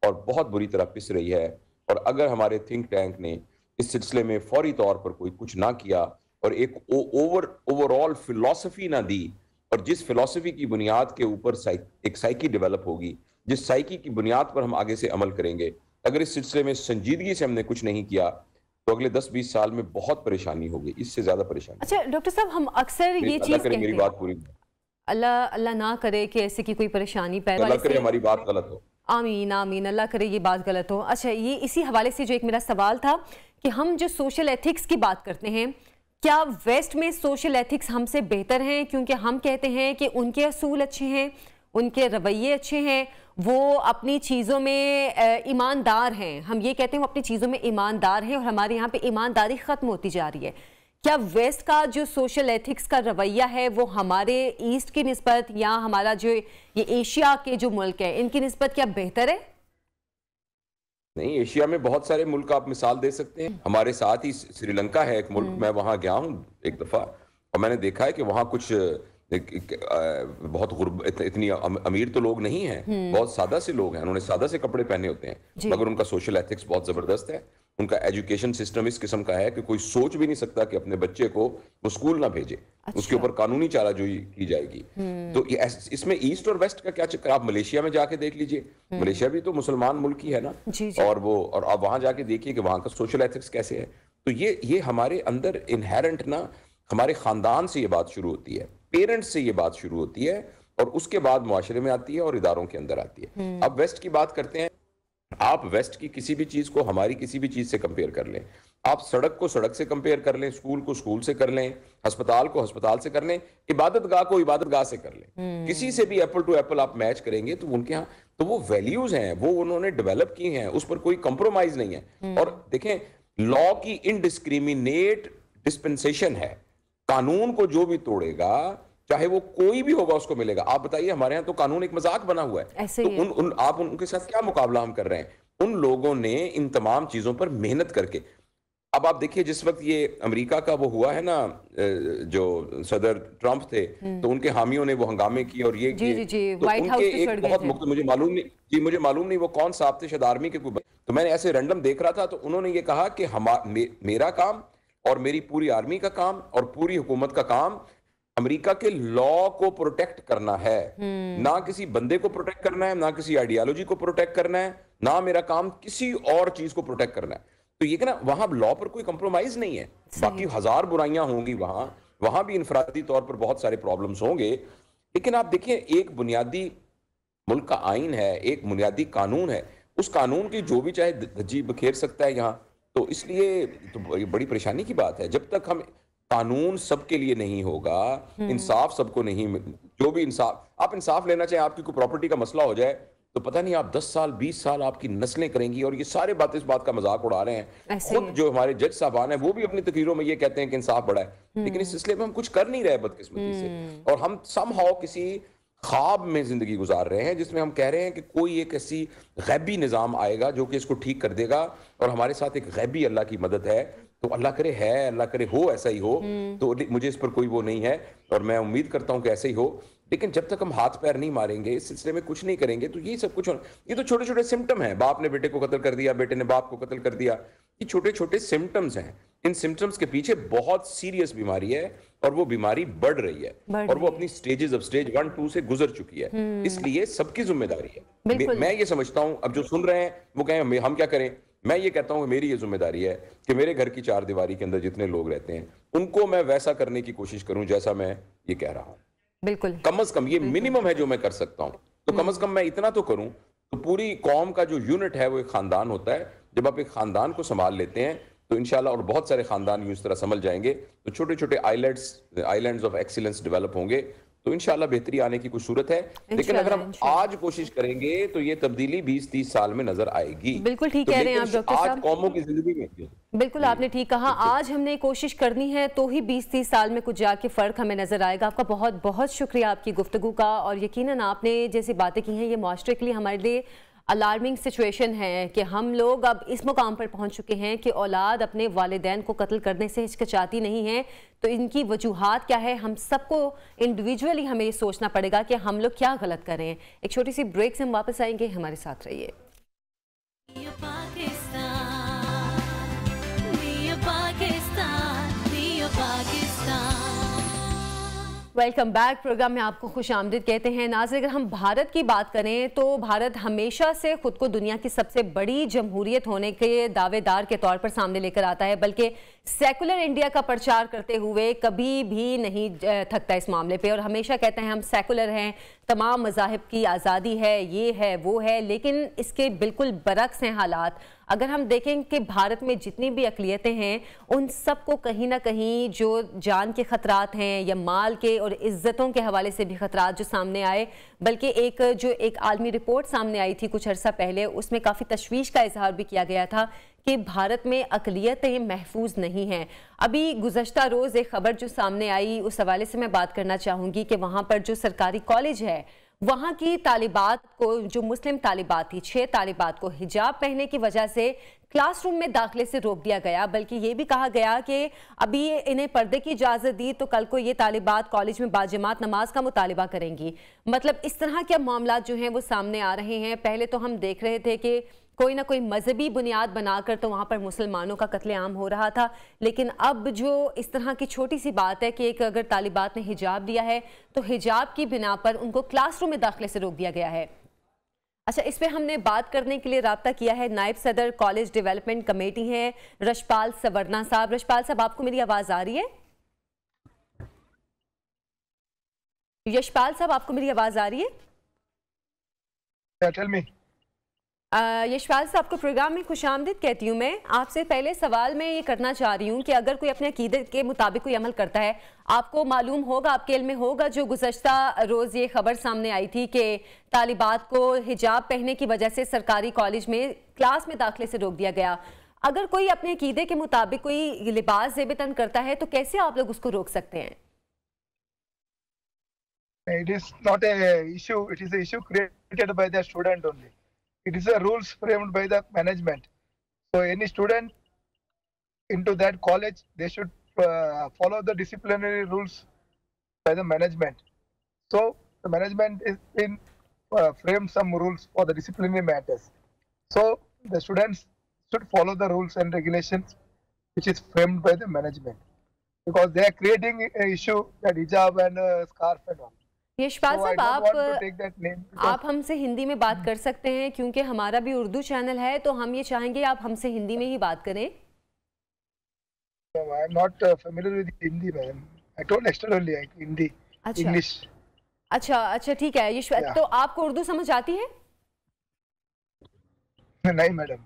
और बहुत बुरी तरह पिस रही है। और अगर हमारे थिंक टैंक ने इस सिलसिले में फौरी तौर पर कोई कुछ ना किया और एक ओवरऑल फिलॉसफी ना दी, और जिस फिलॉसफी की बुनियाद के ऊपर एक साइकी डेवलप होगी, जिस साइकी की बुनियाद पर हम आगे से अमल करेंगे, अगर इस सिलसिले में संजीदगी से हमने कुछ नहीं किया तो अगले 10-20 साल में बहुत परेशानी होगी, इससे ज्यादा परेशानी। अच्छा डॉक्टर साहब, हम अक्सर ये चीज कहते हैं, मेरी बात पूरी, अल्लाह ना करे कि ऐसे की कोई परेशानी पैदा, अल्लाह करे हमारी बात गलत हो, आमीन आमीन, अल्लाह करे ये बात गलत हो। अच्छा, ये इसी हवाले से जो एक मेरा सवाल था कि हम जो सोशल एथिक्स की बात करते हैं, क्या वेस्ट में सोशल एथिक्स हमसे बेहतर हैं? क्योंकि हम कहते हैं कि उनके असूल अच्छे हैं, उनके रवैये अच्छे हैं, वो अपनी चीज़ों में ईमानदार हैं। हम ये कहते हैं वो अपनी चीज़ों में ईमानदार हैं, और हमारे यहाँ पे ईमानदारी ख़त्म होती जा रही है। क्या वेस्ट का जो सोशल एथिक्स का रवैया है वो हमारे ईस्ट की निस्बत, या हमारा जो ये एशिया के जो मुल्क है इनकी निस्बत क्या बेहतर है? नहीं, एशिया में बहुत सारे मुल्क आप मिसाल दे सकते हैं। हमारे साथ ही श्रीलंका है एक मुल्क, मैं वहां गया हूं एक दफा और मैंने देखा है कि वहां कुछ बहुत इतनी अमीर तो लोग नहीं हैं, बहुत सादा से लोग हैं, उन्होंने सादा से कपड़े पहने होते हैं, मगर उनका सोशल एथिक्स बहुत जबरदस्त है। उनका एजुकेशन सिस्टम इस किस्म का है कि कोई सोच भी नहीं सकता कि अपने बच्चे को वो स्कूल ना भेजे। अच्छा। उसके ऊपर कानूनी चाराजोई की जाएगी। तो इसमें ईस्ट और वेस्ट का क्या चक्कर, आप मलेशिया में जाके देख लीजिए, मलेशिया भी तो मुसलमान मुल्क ही है ना, और आप वहां जाके देखिए कि वहां का सोशल एथिक्स कैसे है। तो ये हमारे अंदर इनहेरेंट ना, हमारे खानदान से ये बात शुरू होती है, पेरेंट्स से ये बात शुरू होती है, और उसके बाद मुआशरे में आती है और इदारों के अंदर आती है। अब वेस्ट की बात करते हैं, आप वेस्ट की किसी भी चीज को हमारी किसी भी चीज से कंपेयर कर लें, आप सड़क को सड़क से कंपेयर कर लें, स्कूल को स्कूल से कर लें, अस्पताल को अस्पताल से कर लें, इबादतगाह को इबादतगाह से कर लें, किसी से भी एप्पल टू एप्पल आप मैच करेंगे तो उनके यहाँ तो वो वैल्यूज हैं, वो उन्होंने डेवलप की हैं, उस पर कोई कंप्रोमाइज नहीं है। और देखें, लॉ की इनडिस्क्रिमिनेट डिस्पेंसेशन है, कानून को जो भी तोड़ेगा चाहे वो कोई भी होगा उसको मिलेगा। आप बताइए, हमारे यहाँ तो कानून एक मजाक बना हुआ है, तो आप उनके साथ क्या मुकाबला हम कर रहे हैं? उन लोगों ने इन तमाम चीजों पर मेहनत करके, अब आप देखिए जिस वक्त ये अमेरिका का वो हुआ है ना, जो सदर ट्रंप थे, तो उनके हामियों ने वो हंगामे किए और ये किए, तो उनके एक बहुत मुझे मालूम नहीं वो कौन साहब थे, शायद आर्मी के कोई, तो मैंने ऐसे रैंडम देख रहा था, तो उन्होंने ये कहा कि मेरा काम और मेरी पूरी आर्मी का काम और पूरी हुकूमत का काम अमेरिका के लॉ को प्रोटेक्ट करना है, ना किसी बंदे को प्रोटेक्ट करना है, ना किसी आइडियोलॉजी को प्रोटेक्ट करना है, ना मेरा काम किसी और चीज को प्रोटेक्ट करना है। तो ये कि ना, वहां लॉ पर कोई कंप्रोमाइज नहीं है। बाकी हजार बुराइयां होंगी, वहां भी इंफरादी तौर पर बहुत सारे प्रॉब्लम्स होंगे, लेकिन आप देखिए एक बुनियादी मुल्क का आइन है, एक बुनियादी कानून है, उस कानून की जो भी चाहे धज्जी बखेर सकता है यहाँ। तो इसलिए तो बड़ी परेशानी की बात है, जब तक हम कानून सबके लिए नहीं होगा, इंसाफ सबको नहीं, जो भी इंसाफ, आप इंसाफ लेना चाहें, आपकी कोई प्रॉपर्टी का मसला हो जाए तो पता नहीं आप 10 साल 20 साल आपकी नस्लें करेंगी, और ये सारे बातें इस बात का मजाक उड़ा रहे हैं। खुद जो हमारे जज साहबान है वो भी अपनी तकरीरों में ये कहते हैं कि इंसाफ बड़ा है, लेकिन इस सिलसिले में हम कुछ कर नहीं रहे बदकिस्मती से, और हम समहाउ किसी ख्वाब में जिंदगी गुजार रहे हैं जिसमें हम कह रहे हैं कि कोई एक ऐसी गैबी निज़ाम आएगा जो कि इसको ठीक कर देगा, और हमारे साथ एक गैबी अल्लाह की मदद है। तो अल्लाह करे है, अल्लाह करे हो, ऐसा ही हो, तो मुझे इस पर कोई वो नहीं है, और मैं उम्मीद करता हूं कि ऐसे ही हो। लेकिन जब तक हम हाथ पैर नहीं मारेंगे, इस सिलसिले में कुछ नहीं करेंगे, तो ये सब कुछ ये तो छोटे छोटे सिम्टम हैं। बाप ने बेटे को कत्ल कर दिया, बेटे ने बाप को कत्ल कर दिया, ये छोटे छोटे सिम्टम्स हैं। इन सिम्टम्स के पीछे बहुत सीरियस बीमारी है, और वो बीमारी बढ़ रही है, और वो अपनी स्टेजेस, अब स्टेज 1 2 से गुजर चुकी है। इसलिए सबकी जिम्मेदारी है। मैं ये समझता हूं, अब जो सुन रहे हैं वो कहें हम क्या करें, मैं ये कहता हूं कि मेरी ये जिम्मेदारी है कि मेरे घर की चार दीवारी के अंदर जितने लोग रहते हैं उनको मैं वैसा करने की कोशिश करूं जैसा मैं ये कह रहा हूं। बिल्कुल, कम से कम ये मिनिमम है जो मैं कर सकता हूं, तो कम से कम मैं इतना तो करूं। तो पूरी कौम का जो यूनिट है वो एक खानदान होता है। जब आप एक खानदान को संभाल लेते हैं तो इंशाल्लाह, और बहुत सारे खानदान यूं इस तरह संभल जाएंगे, तो छोटे छोटे आइलैंड्स ऑफ एक्सीलेंस डेवलप होंगे, तो इंशाल्लाह बेहतरी आने की कुछ सूरत है। लेकिन अगर हम आज कोशिश करेंगे तो ये तब्दीली 20-30 साल में नजर आएगी। बिल्कुल ठीक कह रहे हैं आप डॉक्टर साहब, आज कौमों की जिंदगी में बिल्कुल आपने ठीक कहा, आज हमने कोशिश करनी है तो ही 20-30 साल में कुछ जाके फर्क हमें नजर आएगा। आपका बहुत बहुत शुक्रिया आपकी गुफ्तगू का, और यकीनन आपने जैसी बातें की हैं ये माशरे के लिए हमारे लिए अलार्मिंग सिचुएशन है कि हम लोग अब इस मुकाम पर पहुंच चुके हैं कि औलाद अपने वालिदैन को कत्ल करने से हिचकिचाती नहीं है। तो इनकी वजूहात क्या है, हम सबको इंडिविजुअली हमें ये सोचना पड़ेगा कि हम लोग क्या गलत कर रहे हैं। एक छोटी सी ब्रेक से हम वापस आएंगे, हमारे साथ रहिए। Welcome back. प्रोग्राम में आपको खुशामदीद कहते हैं। नाज़रीन, अगर हम भारत की बात करें तो भारत हमेशा से खुद को दुनिया की सबसे बड़ी जमहूरियत होने के दावेदार के तौर पर सामने लेकर आता है, बल्कि सेकुलर इंडिया का प्रचार करते हुए कभी भी नहीं थकता इस मामले पे, और हमेशा कहते हैं हम सेकुलर हैं, तमाम मज़ाहिब की आज़ादी है, ये है वो है। लेकिन इसके बिल्कुल बरक्स हैं हालात। अगर हम देखें कि भारत में जितनी भी अक़लियतें हैं उन सबको कहीं ना कहीं जो जान के ख़तरात हैं या माल के और इज़्ज़तों के हवाले से भी ख़तरात जो सामने आए, बल्कि एक आलमी रिपोर्ट सामने आई थी कुछ अर्सा पहले, उसमें काफ़ी तशवीश का इजहार भी किया गया था कि भारत में अक़लियतें महफूज नहीं हैं। अभी गुज़श्ता रोज़ एक ख़बर जो सामने आई उस हवाले से मैं बात करना चाहूँगी कि वहाँ पर जो सरकारी कॉलेज है वहाँ की तालिबात को, जो मुस्लिम तालिबात थी, 6 तालिबात को हिजाब पहनने की वजह से क्लासरूम में दाखिले से रोक दिया गया, बल्कि ये भी कहा गया कि अभी इन्हें पर्दे की इजाज़त दी तो कल को ये तालिबात कॉलेज में बाजमात नमाज का मुतालिबा करेंगी। मतलब इस तरह के मामला जो हैं वो सामने आ रहे हैं। पहले तो हम देख रहे थे कि कोई ना कोई मजहबी बुनियाद बनाकर तो वहाँ पर मुसलमानों का कत्लेआम हो रहा था, लेकिन अब जो इस तरह की छोटी सी बात है कि एक अगर तालिबात ने हिजाब दिया है तो हिजाब की बिना पर उनको क्लासरूम में दाखिले से रोक दिया गया है। अच्छा, इस पे हमने बात करने के लिए राब्ता किया है, नायब सदर कॉलेज डेवलपमेंट कमेटी हैं रशपाल सवर्णा साहब। रशपाल साहब, आपको मेरी आवाज आ रही है? यशपाल साहब, आपको मेरी आवाज आ रही है? Tell me. यशपाल साहब को प्रोग्राम में खुशामदीद कहती हूँ मैं। आपसे पहले सवाल मैं ये करना चाह रही हूँ कि अगर कोई अपने अकीदत के मुताबिक कोई अमल करता है, आपको मालूम होगा, आपके इल्म में होगा, जो गुज़श्ता रोज़ ये खबर सामने आई थी कि तालिबात को हिजाब पहनने की वजह से सरकारी कॉलेज में क्लास में दाखिले से रोक दिया गया। अगर कोई अपने अकीदे के मुताबिक कोई लिबास ज़ेब-ए-तन करता है तो कैसे आप लोग उसको रोक सकते हैं? It is not a issue. It is an issue created by the student only. It is a rules framed by the management. So any student into that college, they should follow the disciplinary rules by the management. So the management is in framed some rules for the disciplinary matters. So the students should follow the rules and regulations which is framed by the management, because they are creating an issue that hijab and scarf and all. Yashpal साहब, आप हमसे हिंदी में बात कर सकते हैं क्योंकि हमारा भी उर्दू चैनल है, तो हम ये चाहेंगे आप हमसे हिंदी में ही बात करें। I am not familiar with Hindi, ma'am. I told yesterday only Hindi, English. अच्छा, ठीक है यशपाल, तो आपको उर्दू समझ आती है? नहीं मैडम।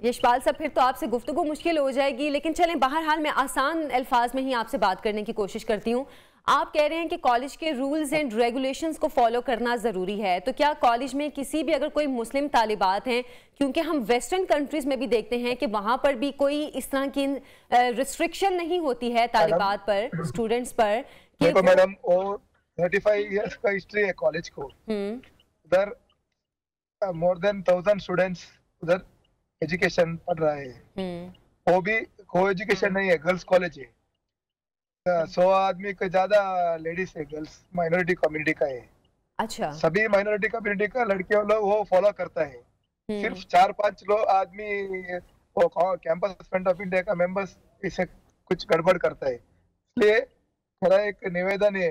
यशपाल साहब, फिर तो आपसे गुफ्तगू मुश्किल हो जाएगी, लेकिन चलें, बहरहाल मैं आसान अल्फाज में ही आपसे बात करने की कोशिश करती हूँ। आप कह रहे हैं कि कॉलेज के रूल्स एंड रेगुलेशंस को फॉलो करना ज़रूरी है, तो क्या कॉलेज में किसी भी अगर कोई मुस्लिम तालिबात हैं, क्योंकि हम वेस्टर्न कंट्रीज़ में भी देखते हैं कि वहाँ पर भी कोई इस तरह की रिस्ट्रिक्शन नहीं होती है तालिबात पर, स्टूडेंट्स पर? देखो मैडम, वो 35 इयर्स का हिस्ट्री है कॉलेज को। उधर मोर देन 1000 स्टूडेंट्स उधर एजुकेशन पढ़ रहा है। वो भी को एजुकेशन नहीं है, गर्ल्स कॉलेज है। 100 आदमी का ज्यादा लेडीज है, गर्ल्स माइनॉरिटी कम्युनिटी का है। अच्छा, सभी माइनॉरिटी कम्युनिटी का लड़के लोग वो फॉलो करता है। सिर्फ 4-5 लोग आदमी वो कैंपस फ्रंट ऑफ इंडिया का मेंबर्स इसे कुछ गड़बड़ करता है। इसलिए मेरा एक निवेदन है,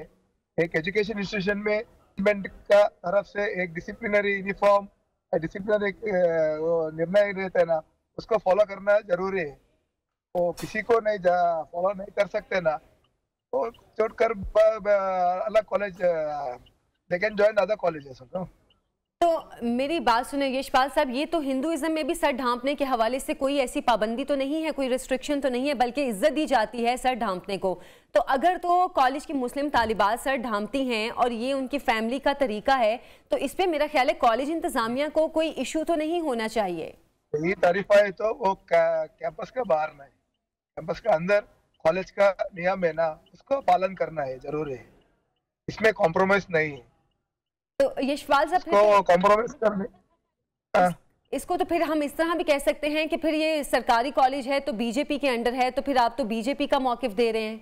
एक एजुकेशन इंस्टीट्यूशन में गवर्नमेंट का तरफ से एक डिसिप्लिनरी यूनिफॉर्म, डिसिप्लिनरी निर्णय रहता है ना, उसको फॉलो करना जरूरी है। वो किसी को नहीं फॉलो नहीं कर सकते ना, तो छोड़कर अलग college, they can join other colleges. तो मेरी बात सुने यशपाल साहब, ये तो हिंदुइज्म में भी सर ढांपने के हवाले से कोई ऐसी पाबंदी तो नहीं है, कोई रिस्ट्रिक्शन तो नहीं है, बल्कि इज्जत दी जाती है सर ढांपने को। तो अगर तो कॉलेज की मुस्लिम तालिबात सर ढांपती हैं और ये उनकी फैमिली का तरीका है, तो इस पे मेरा ख्याल है कॉलेज इंतजामिया को कोई इशू तो नहीं होना चाहिए। यही तारीफा है तो वो कैंपस के बाहर नहीं, कैंपस के अंदर कॉलेज का नियम है ना, उसको पालन करना है, जरूर है, इसमें कॉम्प्रोमाइज नहीं है। तो यशपाल साहब, इसको कॉम्प्रोमाइज करने इसको तो फिर हम इस तरह भी कह सकते हैं कि फिर ये सरकारी कॉलेज है तो बीजेपी के अंडर है, तो फिर आप तो बीजेपी का मौकिफ दे रहे हैं।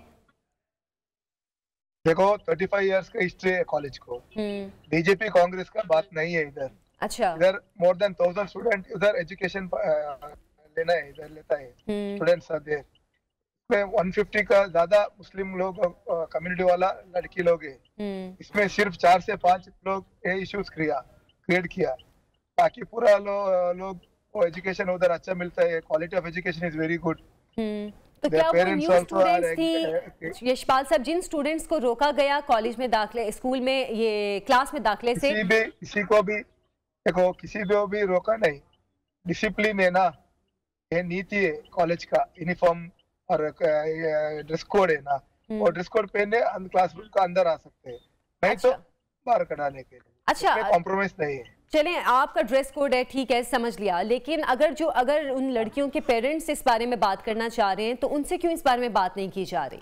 देखो 35 इयर्स का हिस्ट्री है कॉलेज को, बीजेपी कांग्रेस का बात नहीं है इधर। अच्छा, इधर मोर देन 1000 स्टूडेंट उधर एजुकेशन लेना है, इधर लेता है स्टूडेंट्स आर देयर। इसमें 150 का ज्यादा मुस्लिम लोग कम्युनिटी वाला लड़की लोग है। इसमें सिर्फ 4 से 5 लोग ये इश्यूज क्रिएट किया, बाकी पूरा लोग एजुकेशन उधर अच्छा मिलता है, quality of education is very good. तो क्या वो न्यू स्टूडेंट्स थी यशपाल साहब, जिन स्टूडेंट्स को रोका गया कॉलेज में दाखिले, स्कूल में ये क्लास में दाखिले से? किसी को भी देखो, किसी को भी रोका नहीं, डिसिप्लिन है ना, ये नीति है कॉलेज का, यूनिफॉर्म और ड्रेस कोड है ना, और ड्रेस कोड पहने क्लासरूम का अंदर आ सकते हैं, नहीं तो बाहर कढ़ाने के लिए। अच्छा, कॉम्प्रोमाइज नहीं है। चलें, आपका ड्रेस कोड है, ठीक है, समझ लिया, लेकिन अगर उन लड़कियों के पेरेंट्स इस बारे में बात करना चाह रहे हैं तो उनसे क्यों इस बारे में बात नहीं की जा रही?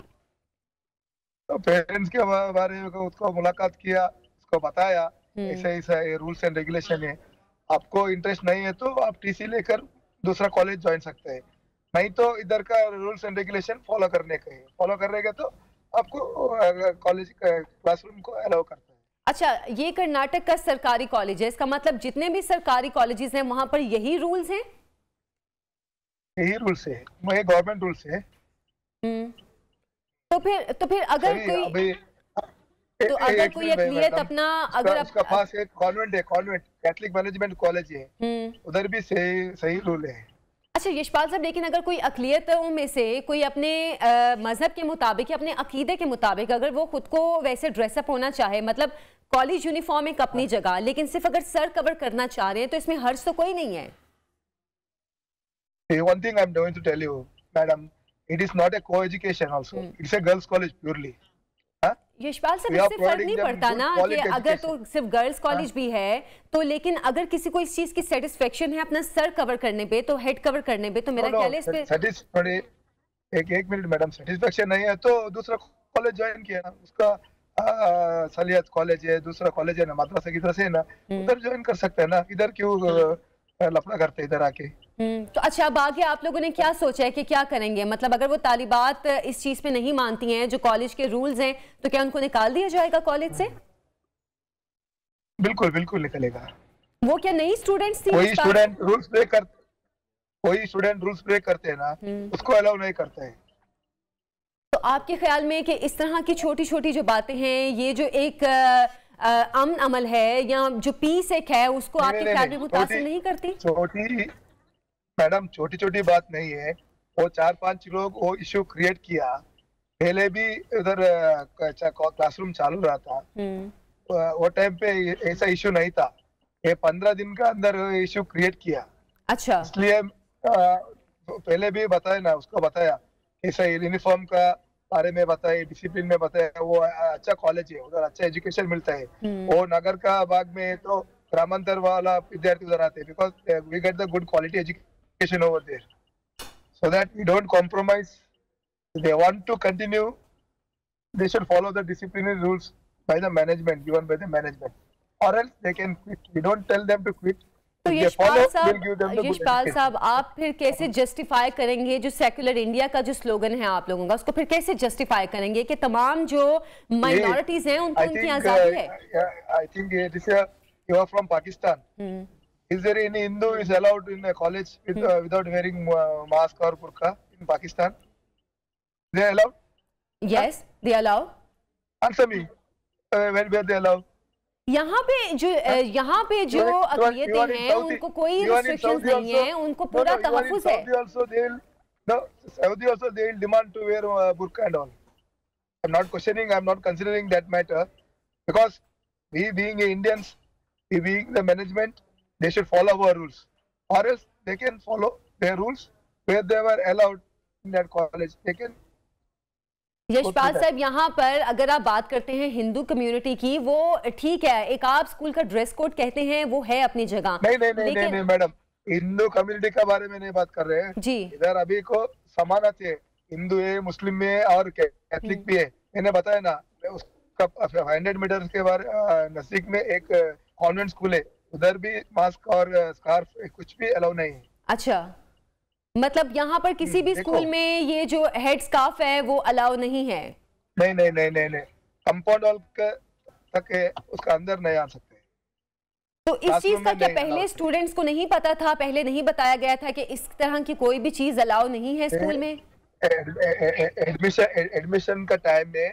तो पेरेंट्स के बारे में उसको मुलाकात किया, उसको बताया ऐसा ये रूल्स एंड रेगुलेशन है, आपको इंटरेस्ट नहीं है तो आप टीसी लेकर दूसरा कॉलेज ज्वाइन सकते हैं, नहीं तो इधर का रूल्स एंड रेगुलेशन फॉलो करने का है। फॉलो करेगा तो आपको कॉलेज क्लासरूम को अलाउ करता है। अच्छा, ये कर्नाटक का सरकारी कॉलेज है, इसका मतलब जितने भी सरकारी कॉलेजेस हैं वहां पर यही रूल्स हैं? यही रूल्स है, ये गवर्नमेंट रूल्स है। तो फिर अगर कोई अक़लियत अपना, अगर उसका पास एक कॉन्वेंट है, कॉन्वेंट कैथलिक मैनेजमेंट कॉलेज है, उधर भी सही रूल है। अच्छा यशपाल साहब, लेकिन अगर कोई अक़लियतों में से कोई अपने मजहब के मुताबिक या अपने अकीदे के मुताबिक अगर वो खुद को वैसे ड्रेसअप होना चाहे, मतलब कॉलेज यूनिफॉर्म एक अपनी जगह, लेकिन सिर्फ अगर सर कवर करना चाह रहे हैं तो इसमें हर्ज तो कोई नहीं है? One thing I'm going to tell you, madam, it is not a co-education also. It's a girls' college purely. Yashpal साहब, इससे फर्क नहीं पड़ता ना कि अगर तो सिर्फ गर्ल्स कॉलेज भी है तो, लेकिन अगर किसी को इस चीज की सेटिस्फेक्शन है अपना सर कवर करने पे, तो हेड कवर करने पे, तो मेरा ख्याल है इस पे एक मिनट मैडम, सेटिस्फेक्शन नहीं है तो दूसरा कॉलेज ज्वाइन किया ना, उसका सलियत कॉलेज है, दूसरा कॉलेज है ना, मद्रासा की तरफ से है ना, उधर ज्वाइन कर सकते हैं ना, इधर क्यों लफड़ा करते इधर आके। तो अच्छा, अब आगे आप लोगों ने क्या सोचा है कि क्या करेंगे? मतलब अगर वो तालिबात इस चीज पे नहीं मानती हैं, जो कॉलेज के रूल्स हैं, तो क्या उनको निकाल दिया जाएगा कॉलेज से? बिल्कुल बिल्कुल निकलेगा। वो क्या नई स्टूडेंट्स थी? कोई स्टूडेंट रूल्स ब्रेक करते हैं ना, उसको अलाउ नहीं करते हैं। तो आपके ख्याल में कि इस तरह की छोटी छोटी जो बातें हैं, ये जो एक अमन अमल है या जो पीस एक है, उसको आपके ख्याल में मुतासिर नहीं करती? मैडम छोटी छोटी बात नहीं है, वो 4-5 लोग वो इश्यू क्रिएट किया, पहले भी उधर क्लासरूम चालू रहा था, वो टाइम पे ऐसा इश्यू नहीं था, ये 15 दिन का अंदर इश्यू क्रिएट किया। अच्छा, इसलिए पहले भी बताया ना, उसको बताया ऐसा यूनिफॉर्म का बारे में बताया, डिसिप्लिन में बताया, वो अच्छा कॉलेज है, उधर अच्छा एजुकेशन मिलता है। वो नगर का भाग में तो ग्रामांतर वाला विद्यार्थी उधर आते हैं, because we get the good quality education over there, so that we don't compromise. If they want to continue, they should follow the disciplinary rules by the management, given by the management, or else they can quit. We don't tell them to quit. तो यशपाल साहब, आप फिर कैसे justify करेंगे जो secular India का जो slogan है आप लोगों का, उसको फिर कैसे जस्टिफाई करेंगे कि तमाम जो माइनॉरिटीज हैं उनको उनकी आजादी है? I think this you are from Pakistan. Is there any Hindu is allowed in a college without wearing mask or burqa in Pakistan? They allowed? Yes, they allow. Answer me. When were they allowed? यहाँ पे जो अक़लियतें हैं उनको कोई restrictions नहीं है, उनको पूरा तहफ़्फ़ुज़ है। Saudi also they will demand to wear burqa and all. I'm not questioning, I'm not considering that matter, because we being Indians, we being the management, they should follow our rules, or else they can follow their rules where they were allowed in that college. They can. Yashpal साहब, यहाँ पर अगर आप बात करते हैं Hindu community की, वो ठीक है, एक आप स्कूल का ड्रेस कोड कहते हैं वो है अपनी जगह। नहीं मैडम, हिंदू कम्युनिटी के बारे में नहीं बात कर रहे हैं जी। इधर अभी को समानता है, हिंदू है, मुस्लिम में और कैथलिक भी है। मैंने बताया ना, उसका 100 मीटर के बारे नजदीक में एक कॉन्वेंट स्कूल है, उधर भी मास्क और स्कार्फ कुछ भी अलाउ नहीं है। अच्छा, मतलब यहाँ पर किसी भी स्कूल में ये जो हेड स्कार्फ है वो अलाउ नहीं है? नहीं, कंपाउंड वॉल तक है, उसका अंदर नहीं आ सकते। तो इस चीज का क्या पहले स्टूडेंट्स को नहीं पता था, पहले नहीं बताया गया था कि इस तरह की कोई भी चीज अलाउ नहीं है स्कूल में? एडमिशन का टाइम में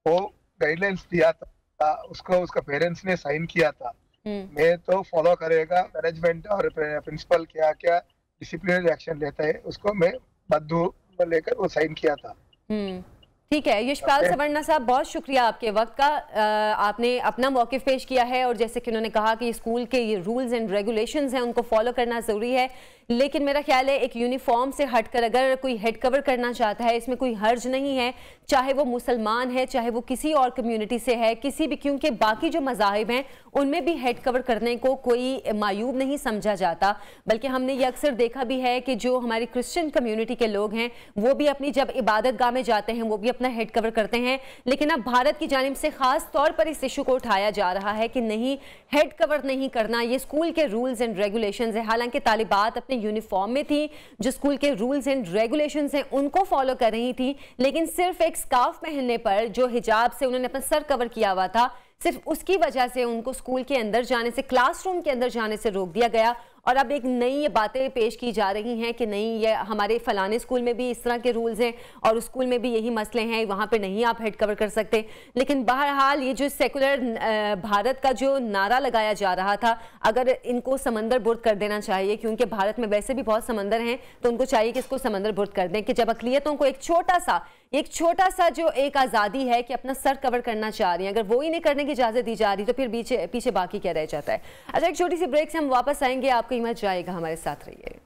वो गाइडलाइंस दिया था, उसका पेरेंट्स ने साइन किया था। मैं तो फॉलो करेगा, मैनेजमेंट और प्रिंसिपल क्या डिसिप्लिनरी एक्शन लेता है, उसको मैं बद्दू लेकर वो साइन किया था। ठीक है यशपाल सवर्णा साहब, बहुत शुक्रिया आपके वक्त का, आपने अपना मौक़िफ़ पेश किया है, और जैसे कि उन्होंने कहा कि स्कूल के ये रूल्स एंड रेगुलेशंस हैं उनको फॉलो करना ज़रूरी है, लेकिन मेरा ख्याल है एक यूनिफॉर्म से हटकर अगर कोई हेड कवर करना चाहता है इसमें कोई हर्ज नहीं है, चाहे वो मुसलमान है चाहे वो किसी और कम्युनिटी से है, किसी भी, क्योंकि बाकी जो मज़ाहिब हैं उनमें भी हेड कवर करने को कोई मायूब नहीं समझा जाता, बल्कि हमने ये अक्सर देखा भी है कि जो हमारी क्रिश्चियन कम्युनिटी के लोग हैं वो भी अपनी जब इबादत गाह में जाते हैं वो भी अपना हेड कवर करते हैं। लेकिन अब भारत की जानिब से खास तौर पर इस इशू को उठाया जा रहा है कि नहीं, हेड कवर नहीं करना, ये स्कूल के रूल्स एंड रेगुलेशंस है। हालांकि तालिबात अपने अपने यूनिफॉर्म में थी, जो स्कूल के रूल्स एंड रेगुलेशंस हैं उनको फॉलो कर रही थी, लेकिन सिर्फ एक स्कार्फ पहनने पर, जो हिजाब से उन्होंने अपना सर कवर किया हुआ था, सिर्फ उसकी वजह से उनको स्कूल के अंदर जाने से, क्लासरूम के अंदर जाने से रोक दिया गया। और अब एक नई ये बातें पेश की जा रही हैं कि नहीं, ये हमारे फलाने स्कूल में भी इस तरह के रूल्स हैं और उस स्कूल में भी यही मसले हैं, वहाँ पे नहीं आप हेड कवर कर सकते। लेकिन बहरहाल ये जो सेकुलर भारत का जो नारा लगाया जा रहा था, अगर इनको समंदर बुर्द कर देना चाहिए, क्योंकि भारत में वैसे भी बहुत समंदर हैं, तो उनको चाहिए कि इसको समंदर बुर्द कर दें, कि जब अक़लियतों को एक छोटा सा जो एक आज़ादी है कि अपना सर कवर करना चाह रही है, अगर वो ही नहीं करने की इजाज़त दी जा रही तो फिर पीछे बाकी क्या रह जाता है। अच्छा, एक छोटी सी ब्रेक से हम वापस आएंगे, आपको हिम्मत जाएगा, हमारे साथ रहिए।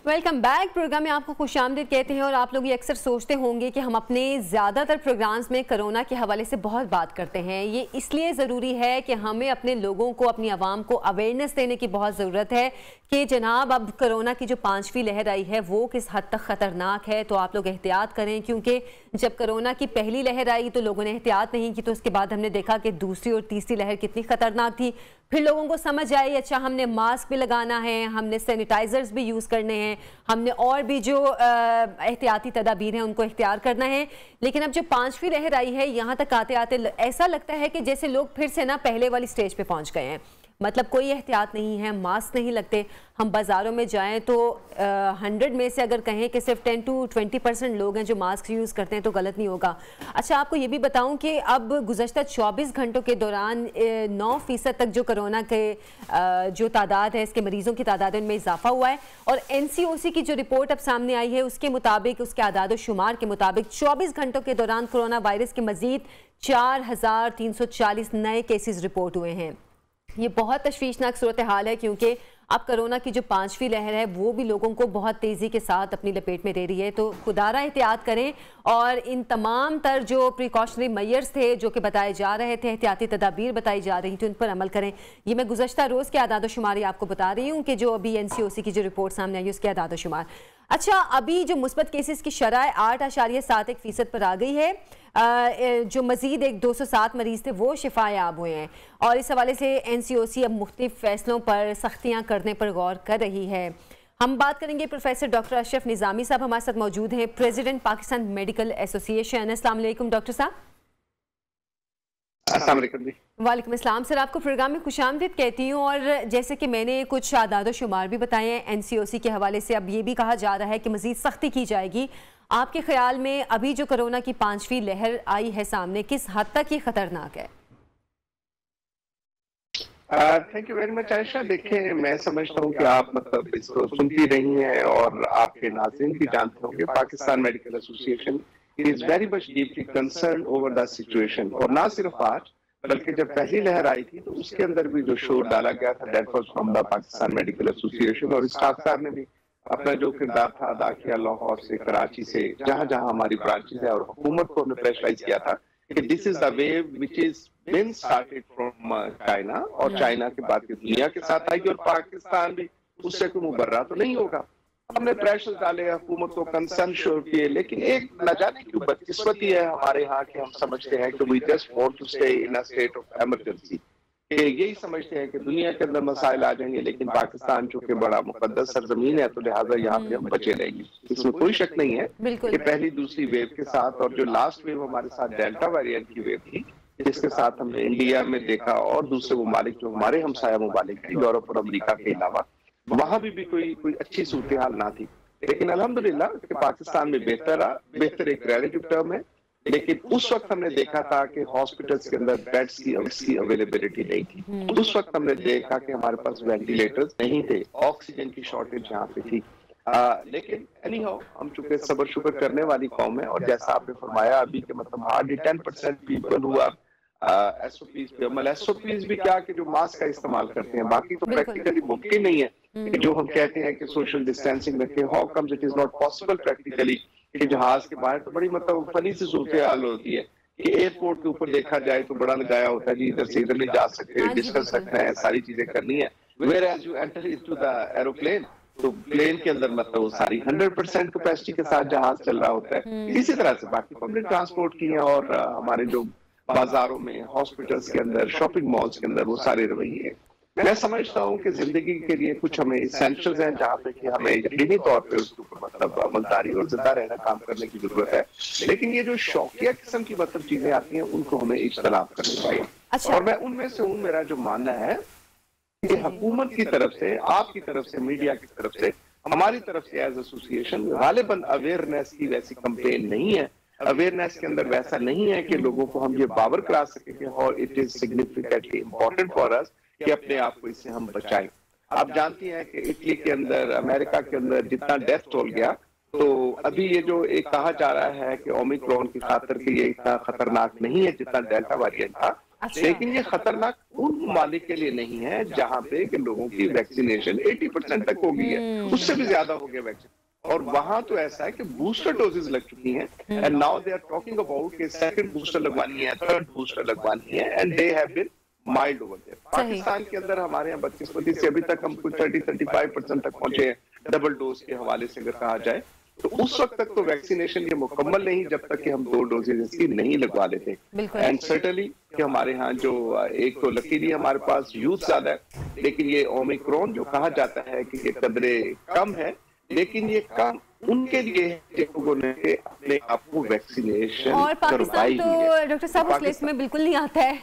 Welcome back. प्रोग्राम में आपको खुशामदीद कहते हैं। और आप लोग ये अक्सर सोचते होंगे कि हम अपने ज़्यादातर प्रोग्राम्स में कोरोना के हवाले से बहुत बात करते हैं। ये इसलिए ज़रूरी है कि हमें अपने लोगों को, अपनी आवाम को अवेयरनेस देने की बहुत ज़रूरत है कि जनाब अब कोरोना की जो 5वीं लहर आई है वो किस हद तक ख़तरनाक है। तो आप लोग एहतियात करें, क्योंकि जब कोरोना की पहली लहर आई तो लोगों ने एहतियात नहीं की, तो उसके बाद हमने देखा कि दूसरी और तीसरी लहर कितनी ख़तरनाक थी। फिर लोगों को समझ आई, अच्छा हमने मास्क भी लगाना है, हमने सैनिटाइजर्स भी यूज़ करने हैं, हमने और भी जो एहतियाती तदाबीर हैं उनको इख्तियार करना है। लेकिन अब जो 5वीं लहर आई है, यहाँ तक आते आते ऐसा लगता है कि जैसे लोग फिर से ना पहले वाली स्टेज पे पहुँच गए हैं। मतलब कोई एहतियात नहीं है, मास्क नहीं लगते। हम बाज़ारों में जाएं तो 100 में से अगर कहें कि सिर्फ 10 to 20% लोग हैं जो मास्क यूज़ करते हैं तो गलत नहीं होगा। अच्छा, आपको ये भी बताऊं कि अब गुज़श्ता 24 घंटों के दौरान 9% तक जो कोरोना के जो तादाद है, इसके मरीज़ों की तादाद है, उनमें इजाफा हुआ है। और NCOC की जो रिपोर्ट अब सामने आई है उसके मुताबिक, उसके आदाद व शुमार के मुताबिक 24 घंटों के दौरान कोरोना वायरस के मज़ीद 4340 नए केसेस रिपोर्ट हुए हैं। ये बहुत तशवीशनाक सूरत हाल है, क्योंकि अब कोरोना की जो 5वीं लहर है वो भी लोगों को बहुत तेज़ी के साथ अपनी लपेट में ले रही है। तो खुदारा एहतियात करें और इन तमाम तर जो प्रिकॉशनरी मेजर्स थे जो कि बताए जा रहे थे, एहतियाती तदाबीर बताई जा रही थी, उन पर अमल करें। ये मैं गुज़श्ता रोज़ के आदाद शुमारी आपको बता रही हूँ कि जो अभी NCOC की जो रिपोर्ट सामने आई उसके आदाद शुमार। अच्छा, अभी जो मुस्बत केसेस की शरह 8.71% पर आ गई है। जो मजीद एक 207 मरीज थे वो शिफायाब हुए हैं। और इस हवाले से NCOC अब मुख्तलिफ फैसलों पर सख्तियाँ करने पर गौर कर रही है। हम बात करेंगे प्रोफेसर डॉक्टर अशरफ निज़ामी साहब हमारे साथ मौजूद हैं, प्रेसिडेंट पाकिस्तान मेडिकल एसोसिएशन। अस्सलाम वालेकुम डॉक्टर साहब। वालेकुम अस्सलाम सर, आपको प्रोग्राम में खुशामदीद कहती हूँ। और जैसे कि मैंने कुछ आदाद शुमार भी बताए हैं NCOC के हवाले से, अब ये भी कहा जा रहा है कि मज़ीद सख्ती की जाएगी। आपके ख्याल में अभी जो कोरोना की 5वीं लहर आई है सामने, किस हद तक ये खतरनाक है? Thank you very much Ayesha. देखिए, मैं समझता हूँ कि आप मतलब इसको सुनती रही हैं और आपके नाज़रीन भी जानते होंगे, Pakistan medical association is very much deeply concern over the situation. और ना सिर्फ आज, बल्कि जब पहली लहर आई थी तो उसके अंदर भी जो शोर डाला गया था, that was from the Pakistan medical association. और स्टाफ साहब ने भी अपना जो किरदार था अदा किया, लाहौर से, कराची से, जहां जहां हमारी ब्रांचेस है, और हुकूमत को हमने प्रेशराइज किया था कि this is the wave which is been started from China, और चाइना के बाद दुनिया के साथ आएगी, और पाकिस्तान भी उससे कोई मुबर्रा तो नहीं होगा। हमने प्रेशर डाले, हुकूमत को कंसर्न शो किए, लेकिन एक न जाने क्यों बदकिस्मती है हमारे यहाँ कि हम समझते हैं कि we just want to stay in a state of emergency. यही समझते हैं कि दुनिया के अंदर मसाइल आ जाएंगे, लेकिन पाकिस्तान चूंकि बड़ा मुकद्दस सरजमीन है तो लिहाजा यहाँ पे हम बचे रहेंगे। इसमें कोई शक नहीं है कि पहली दूसरी वेव के साथ, और जो लास्ट वेव हमारे साथ डेल्टा वेरिएंट की वेव थी, जिसके साथ हमने इंडिया में देखा और दूसरे ममालिक जो हमारे हमसाया ममालिक है, यूरोप और अमेरिका के अलावा, वहां भी कोई अच्छी सूरत हाल ना थी। लेकिन अल्हम्दुलिल्लाह कि पाकिस्तान में बेहतर एक रिलेटिव टर्म है। लेकिन उस वक्त हमने देखा था कि हॉस्पिटल्स के अंदर बेड्स की अवेलेबिलिटी नहीं थी। उस वक्त हमने देखा कि हमारे पास वेंटिलेटर्स नहीं थे, ऑक्सीजन की शॉर्टेज यहाँ पे थी। लेकिन एनी हाउ, हम चूंकि सबर शुक्र करने वाली कौम है, और जैसा आपने फरमाया अभी के मतलब हार्डली 10% पीपल हुआ SOPs पे अमल। SOPs भी क्या कि जो मास्क का इस्तेमाल करते हैं, बाकी तो प्रैक्टिकली मुमकिन नहीं है कि जो हम कहते हैं कि सोशल डिस्टेंसिंग रखें। How comes it is not possible practically कि जहाज के बाहर तो बड़ी मतलब फनी सी सूरत हाल होती है कि एयरपोर्ट के ऊपर देखा जाए तो बड़ा लगाया होता है जी, इधर से इधर नहीं जा सकते, डिस्कस रखना है, सारी चीजें करनी है। Whereas you enter into the aeroplane तो प्लेन के अंदर मतलब वो सारी 100% कैपेसिटी के साथ जहाज चल रहा होता है। इसी तरह से बाकी पब्लिक ट्रांसपोर्ट की है और हमारे जो बाजारों में, हॉस्पिटल्स के अंदर, शॉपिंग मॉल्स के अंदर वो सारे रवैये हैं। मैं समझता हूँ कि जिंदगी के लिए कुछ हमें इसेंशियल्स हैं जहाँ पे कि हमें यकीनी तौर पे उसके ऊपर मतलब अमलदारी और जिंदा रहना, काम करने की जरूरत है। लेकिन ये जो शौकिया किस्म की मतलब चीजें आती हैं उनको हमें इज्तनाब करनी चाहिए। अच्छा। और मैं उनमें से मेरा जो मानना है कि हुकूमत की तरफ से, आपकी तरफ से, मीडिया की तरफ से, हमारी तरफ से एज एसोसिएशन गालिबन अवेयरनेस की वैसी कंपेन नहीं है। अवेयरनेस के अंदर वैसा नहीं है कि लोगों को हम ये बावर करा सके कि और it is significantly important for us कि अपने आप को इससे हम बचाएं। आप जानती हैं कि इटली के अंदर, अमेरिका के अंदर जितना डेथ टोल गया, तो अभी ये जो एक कहा जा रहा है कि ओमिक्रॉन की खातिर कि ये इतना खतरनाक नहीं है जितना डेल्टा वेरिएंट था। अच्छा। लेकिन ये खतरनाक उन ममालिक के लिए नहीं है जहां पे कि लोगों की वैक्सीनेशन 80% तक हो गई है, उससे भी ज्यादा हो गया वैक्सीन। और वहां तो ऐसा है कि बूस्टर डोजेस लग चुकी हैं and now they are talking about कि सेकंड बूस्टर लगवानी है, थर्ड बूस्टर लगवानी है and they have been mild over there. Pakistan के अंदर हमारे यहाँ 25% से अभी तक हम कुछ 30-35% तक पहुंचे हैं डबल डोज के हवाले से अगर कहा जाए। तो उस वक्त तक तो वैक्सीनेशन ये मुकम्मल नहीं जब तक कि हम 2 डोजेज इसकी नहीं लगवा लेते। एंड सर्टनली कि हमारे यहाँ जो एक तो लकीली हमारे पास यूथ ज्यादा है, लेकिन ये ओमिक्रॉन जो कहा जाता है कि ये कदरे कम है, लेकिन ये कम उनके लिए है लोगों ने अपने आप को वैक्सीनेशन और पाकिस्तान तो डॉक्टर साहब उस लिस्ट में बिल्कुल नहीं आता है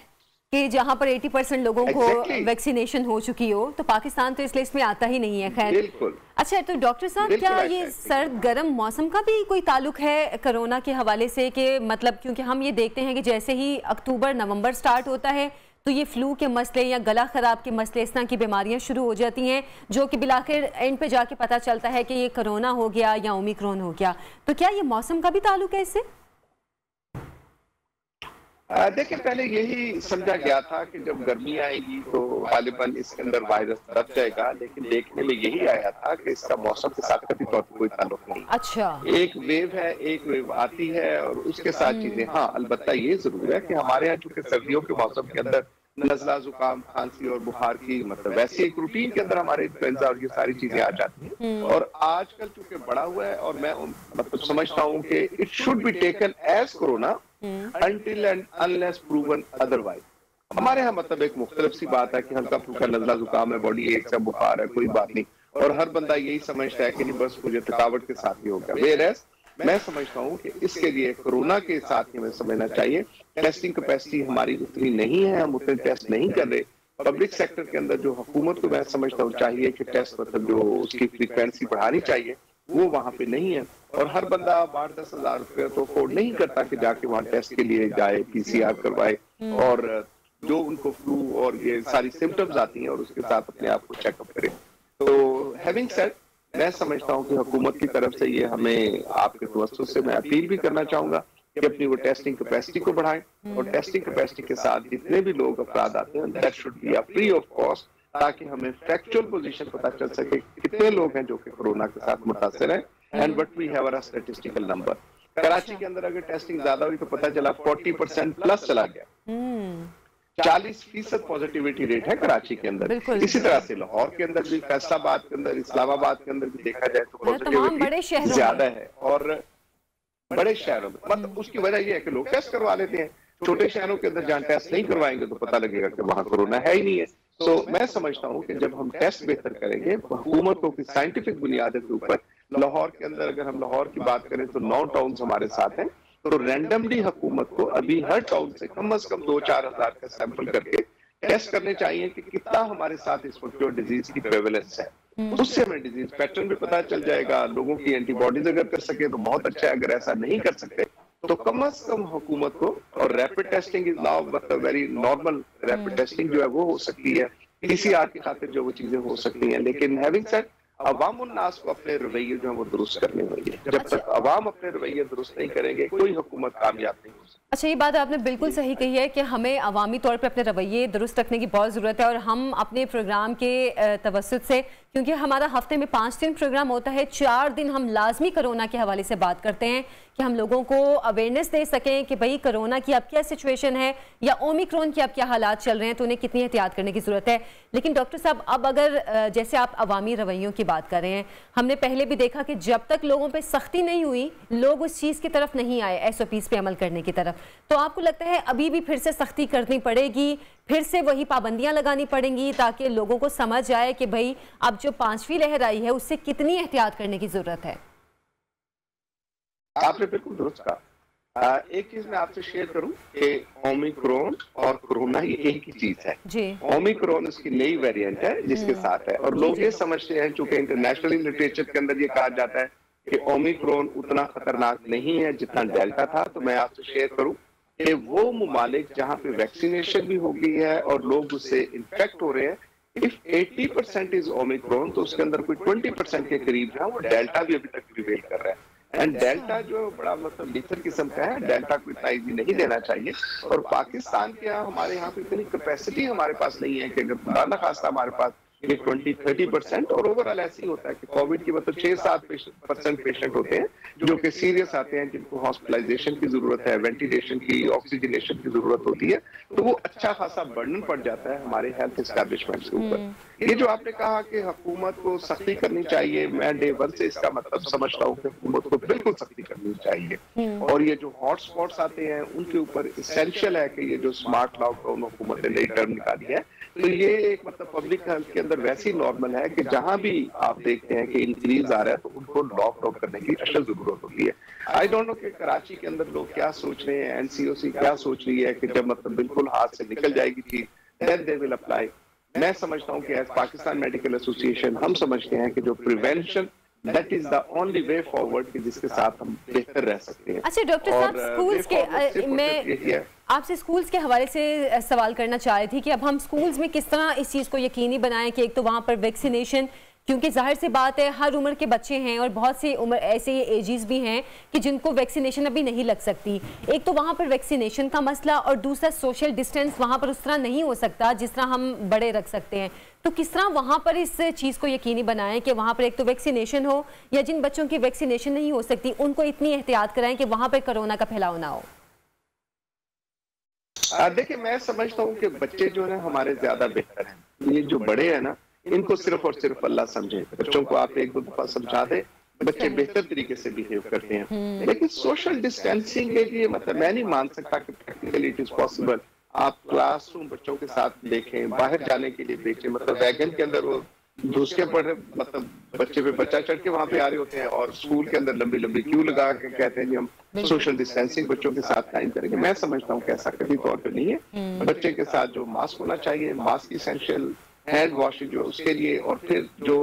कि जहां पर 80% लोगों को वैक्सीनेशन हो चुकी हो, तो पाकिस्तान तो इस लिस्ट में आता ही नहीं है। खैर, अच्छा, तो डॉक्टर साहब क्या ये सर्द गर्म मौसम का भी कोई ताल्लुक है कोरोना के हवाले से? कि मतलब क्योंकि हम ये देखते हैं कि जैसे ही अक्टूबर नवंबर स्टार्ट होता है तो ये फ्लू के मसले या गला खराब के मसले, इस तरह की बीमारियां शुरू हो जाती हैं, जो कि बिलाखिर एंड पे जाके पता चलता है कि ये कोरोना हो गया या ओमिक्रॉन हो गया। तो क्या ये मौसम का भी ताल्लुक है इससे? देखिए, पहले यही समझा गया था कि जब गर्मी आएगी तो गालिबन इसके अंदर वायरस दब जाएगा, लेकिन देखने में यही आया था कि इसका मौसम के साथ कभी तौर पर कोई ताल्लुक नहीं। अच्छा। एक वेव है, एक वेव आती है और उसके साथ चीजें, हाँ अलबत्ता ये जरूर है कि हमारे यहाँ चूंकि सर्दियों के मौसम के अंदर नजला, जुकाम, खांसी और बुखार की मतलब वैसे एक रूटीन के अंदर हमारे इन्फ्लुएंजा और ये सारी चीजें आ जाती हैं। और आजकल चूंकि बड़ा हुआ है और मैं मतलब समझता हूँ कि it should be taken as corona until and unless proven otherwise। हमारे यहाँ मतलब एक मुख्तलिफ सी बात है कि हल्का फुल्का नजला जुकाम है, बॉडी एक सा बुखार है, कोई बात नहीं, और हर बंदा यही समझता है कि नहीं बस मुझे थकावट के साथ ही हो गया। वेयरएज मैं समझता हूँ कि इसके लिए कोरोना के साथ ही हमें समझना चाहिए टेस्टिंग कैपेसिटी हमारी उतनी नहीं है, हम उतने टेस्ट नहीं कर रहे। पब्लिक सेक्टर के अंदर जो हुकूमत को मैं समझता हूँ चाहिए कि टेस्ट मतलब जो उसकी फ्रीक्वेंसी बढ़ानी चाहिए वो वहां पे नहीं है। और हर बंदा 8-10 हज़ार रुपये तो अफोर्ड नहीं करता कि जाके वहां टेस्ट के लिए जाए, PCR करवाए और जो उनको फ्लू और ये सारी सिम्टम्स आती हैं और उसके साथ अपने आप को चेकअप करे। तो हैविंग सेड, मैं समझता हूँ कि हुकूमत की तरफ से ये हमें आपके तवज्जुह से मैं अपील भी करना चाहूंगा कि अपनी वो टेस्टिंग कैपेसिटी को बढ़ाएं और टेस्टिंग कैपेसिटी के साथ जितने भी लोग अफराद आते हैं that should be free of cost, ताकि हमें फैक्चुअल पोजीशन पता चल सके कितने लोग हैं जो कि कोरोना के साथ मुतासिर हैं and what we have a statistical number. Karachi के अंदर अगर टेस्टिंग ज्यादा हुई तो पता चला 40% प्लस चला गया, 40% पॉजिटिविटी रेट है कराची के अंदर। इसी तरह से लाहौर के अंदर भी, फैसलाबाद के अंदर, इस्लामाबाद के अंदर भी देखा जाए तो पॉजिटिविटी ज्यादा है। और बड़े शहरों में मतलब उसकी वजह यह है कि लोग टेस्ट करवा लेते हैं, छोटे शहरों के अंदर जहाँ टेस्ट नहीं करवाएंगे तो पता लगेगा कि वहां कोरोना है ही नहीं है। तो मैं समझता हूँ कि जब हम टेस्ट बेहतर करेंगे हुकूमत को साइंटिफिक बुनियाद के ऊपर, लाहौर के अंदर अगर हम लाहौर की बात करें तो 9 टाउन्स हमारे साथ हैं, तो रैंडमली हुकूमत को अभी हर टाउन से कम 2-4 हज़ार का सैंपल करके टेस्ट करने चाहिए कि कितना हमारे साथ इस वक्त जो डिजीज की प्रेवलेंस है, उससे हमें डिजीज पैटर्न भी पता चल जाएगा। लोगों की एंटीबॉडीज अगर कर सके तो बहुत अच्छा है, अगर ऐसा नहीं कर सकते तो कम से कम हुकूमत को, और रैपिड टेस्टिंग इज नाउ मतलब वेरी नॉर्मल, रैपिड टेस्टिंग जो है वो हो सकती है, PCR की खातिर जो वो चीजें हो सकती हैं। लेकिन हैविंग सेड, अवाम उन्नास को अपने रवैये जो है वो दुरुस्त करने होंगे। जब तक अवाम अपने रवैये दुरुस्त नहीं करेंगे कोई हुकूमत कामयाब नहीं हो सकती। अच्छा, ये बात आपने बिल्कुल सही कही है कि हमें अवामी तौर पर अपने रवैये दुरुस्त रखने की बहुत ज़रूरत है। और हम अपने प्रोग्राम के तवस्सुत से, क्योंकि हमारा हफ्ते में 5 दिन प्रोग्राम होता है, 4 दिन हम लाजमी कोरोना के हवाले से बात करते हैं कि हम लोगों को अवेयरनेस दे सकें कि भाई कोरोना की अब क्या सिचुएशन है या ओमिक्रॉन की अब क्या हालात चल रहे हैं, तो उन्हें कितनी एहतियात करने की ज़रूरत है। लेकिन डॉक्टर साहब, अब अगर जैसे आप अवामी रवैयों की बात कर रहे हैं, हमने पहले भी देखा कि जब तक लोगों पर सख्ती नहीं हुई, लोग उस चीज़ की तरफ नहीं आए, SOPs पे अमल करने की तरफ। तो आपको लगता है अभी भी फिर से सख्ती करनी पड़ेगी, फिर से वही पाबंदियां लगानी पड़ेंगी ताकि लोगों को समझ आए कि भाई अब जो 5वीं लहर आई है उससे कितनी एहतियात करने की जरूरत है? आपने बिल्कुल दुरुस्त कहा। एक चीज मैं आपसे शेयर करूं कि ओमिक्रॉन और कोरोना ही एक ही चीज है जी। ओमिक्रॉन उसकी नई वेरिएंट है जिसके साथ है, और लोग ये समझते हैं, चूंकि इंटरनेशनल लिटरेचर के अंदर ये कहा जाता है कि ओमिक्रॉन उतना खतरनाक नहीं है जितना डेल्टा था। तो मैं आपसे शेयर करूं कि वो मुमालिक जहां पे वैक्सीनेशन भी हो गई है और लोग उससे इन्फेक्ट हो रहे हैं, इफ 80% इज ओमिक्रॉन, तो उसके अंदर कोई 20% के करीब है वो डेल्टा भी अभी तक प्रिवेल कर रहा है। एंड डेल्टा जो बड़ा मतलब लीथल किस्म का है, डेल्टा को इतना इजी नहीं देना चाहिए। और पाकिस्तान के यहाँ, हमारे यहाँ पे इतनी कैपेसिटी हमारे पास नहीं है कि अगर खुदा न खास्ता हमारे पास ये 20-30% और ओवरऑल ऐसे ही होता है कि कोविड की मतलब 6-7% पेशेंट होते हैं जो कि सीरियस आते हैं, जिनको हॉस्पिटलाइजेशन की जरूरत है, वेंटिलेशन की, ऑक्सीजनेशन की जरूरत होती है, तो वो अच्छा खासा बर्डन पड़ जाता है हमारे हेल्थ एस्टैब्लिशमेंट के ऊपर। ये जो आपने कहा कि हुकूमत को सख्ती करनी चाहिए, मैं डे वन से इसका मतलब समझता हूँ कि हुकूमत को बिल्कुल सख्ती करनी चाहिए। और ये जो हॉट स्पॉट्स आते हैं उनके ऊपर इसेंशियल है कि ये जो स्मार्ट लॉकडाउन हुकूमत ने नई टर्म निकाली है, तो ये एक मतलब पब्लिक हेल्थ के अंदर वैसे ही नॉर्मल है कि जहां भी आप देखते हैं कि इंक्रीज आ रहा है तो उनको लॉकडाउन करने की अशद जरूरत होती है। आई डोंट नो कि कराची के अंदर लोग क्या सोच रहे हैं, NCOC क्या सोच रही है कि जब मतलब बिल्कुल हाथ से निकल जाएगी चीज देन दे विल अप्लाई। मैं समझता हूँ कि एज पाकिस्तान मेडिकल एसोसिएशन हम समझते हैं कि जो prevention that is the only way forward कि जिसके साथ हम बेहतर रह सकते हैं। अच्छा डॉक्टर साहब, स्कूल्स के मैं आपसे स्कूल्स के हवाले से सवाल करना चाह रही थी कि अब हम स्कूल्स में किस तरह इस चीज़ को यकीनी बनाएं कि एक तो वहाँ पर वैक्सीनेशन, क्योंकि जाहिर सी बात है हर उम्र के बच्चे हैं और बहुत सी उम्र ऐसे एजेस भी हैं कि जिनको वैक्सीनेशन अभी नहीं लग सकती। एक तो वहाँ पर वैक्सीनेशन का मसला और दूसरा सोशल डिस्टेंस वहाँ पर उस तरह नहीं हो सकता जिस तरह हम बड़े रख सकते हैं। तो किस तरह वहाँ पर इस चीज़ को यकीनी बनाएं कि वहाँ पर एक तो वैक्सीनेशन हो, या जिन बच्चों की वैक्सीनेशन नहीं हो सकती उनको इतनी एहतियात कराएं कि वहाँ पर कोरोना का फैलाव ना हो। देखिए, मैं समझता हूँ कि बच्चे जो है हमारे ज्यादा बेहतर हैं। ये जो बड़े हैं ना, इनको सिर्फ और सिर्फ अल्लाह समझे। बच्चों को आप एक दो दफा समझा दे, बच्चे बेहतर तरीके से बिहेव करते हैं। लेकिन सोशल डिस्टेंसिंग के लिए मतलब मैं नहीं मान सकता कि प्रैक्टिकली इट इज पॉसिबल। आप क्लासरूम बच्चों के साथ देखें, बाहर जाने के लिए देखें, मतलब वैगन के अंदर वो घुस के पढ़ रहे, मतलब बच्चे पे बच्चा चढ़ के वहां पे आ रहे होते हैं, और स्कूल के अंदर लंबी लंबी क्यू लगा के कहते हैं कि हम सोशल डिस्टेंसिंग बच्चों के साथ कायम करेंगे। मैं समझता हूँ कि ऐसा कभी तौर पे नहीं है। बच्चे के साथ जो मास्क होना चाहिए, मास्क इसेंशियल, हैंड वॉशिंग जो उसके लिए, और फिर जो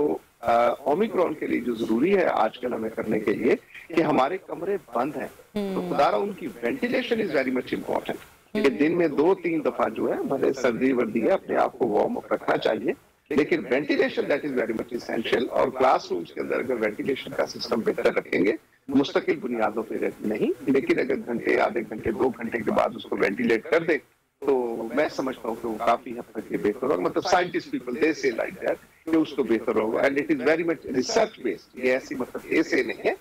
ओमिक्रॉन के लिए जो जरूरी है आजकल हमें करने के लिए कि हमारे कमरे बंद हैं, तो खुदारा उनकी ventilation is very much important. कि दिन में 2-3 दफा जो है, भले सर्दी वर्दी है, अपने आप को वार्म अप रखना चाहिए, लेकिन ventilation that is very much essential. और क्लासरूम्स के अंदर अगर वेंटिलेशन का सिस्टम बेहतर रखेंगे, मुस्तकिल बुनियादों पर नहीं, लेकिन अगर घंटे, आधे घंटे, 2 घंटे के बाद उसको वेंटिलेट कर दे, तो मैं समझता हूँ कि वो काफी हद तक बेहतर होगा। मतलब साइंटिस्ट पीपल दे से लाइक दैट कि उसको बेहतर होगा, and it is very much research based. ये ऐसी मतलब ऐसे नहीं है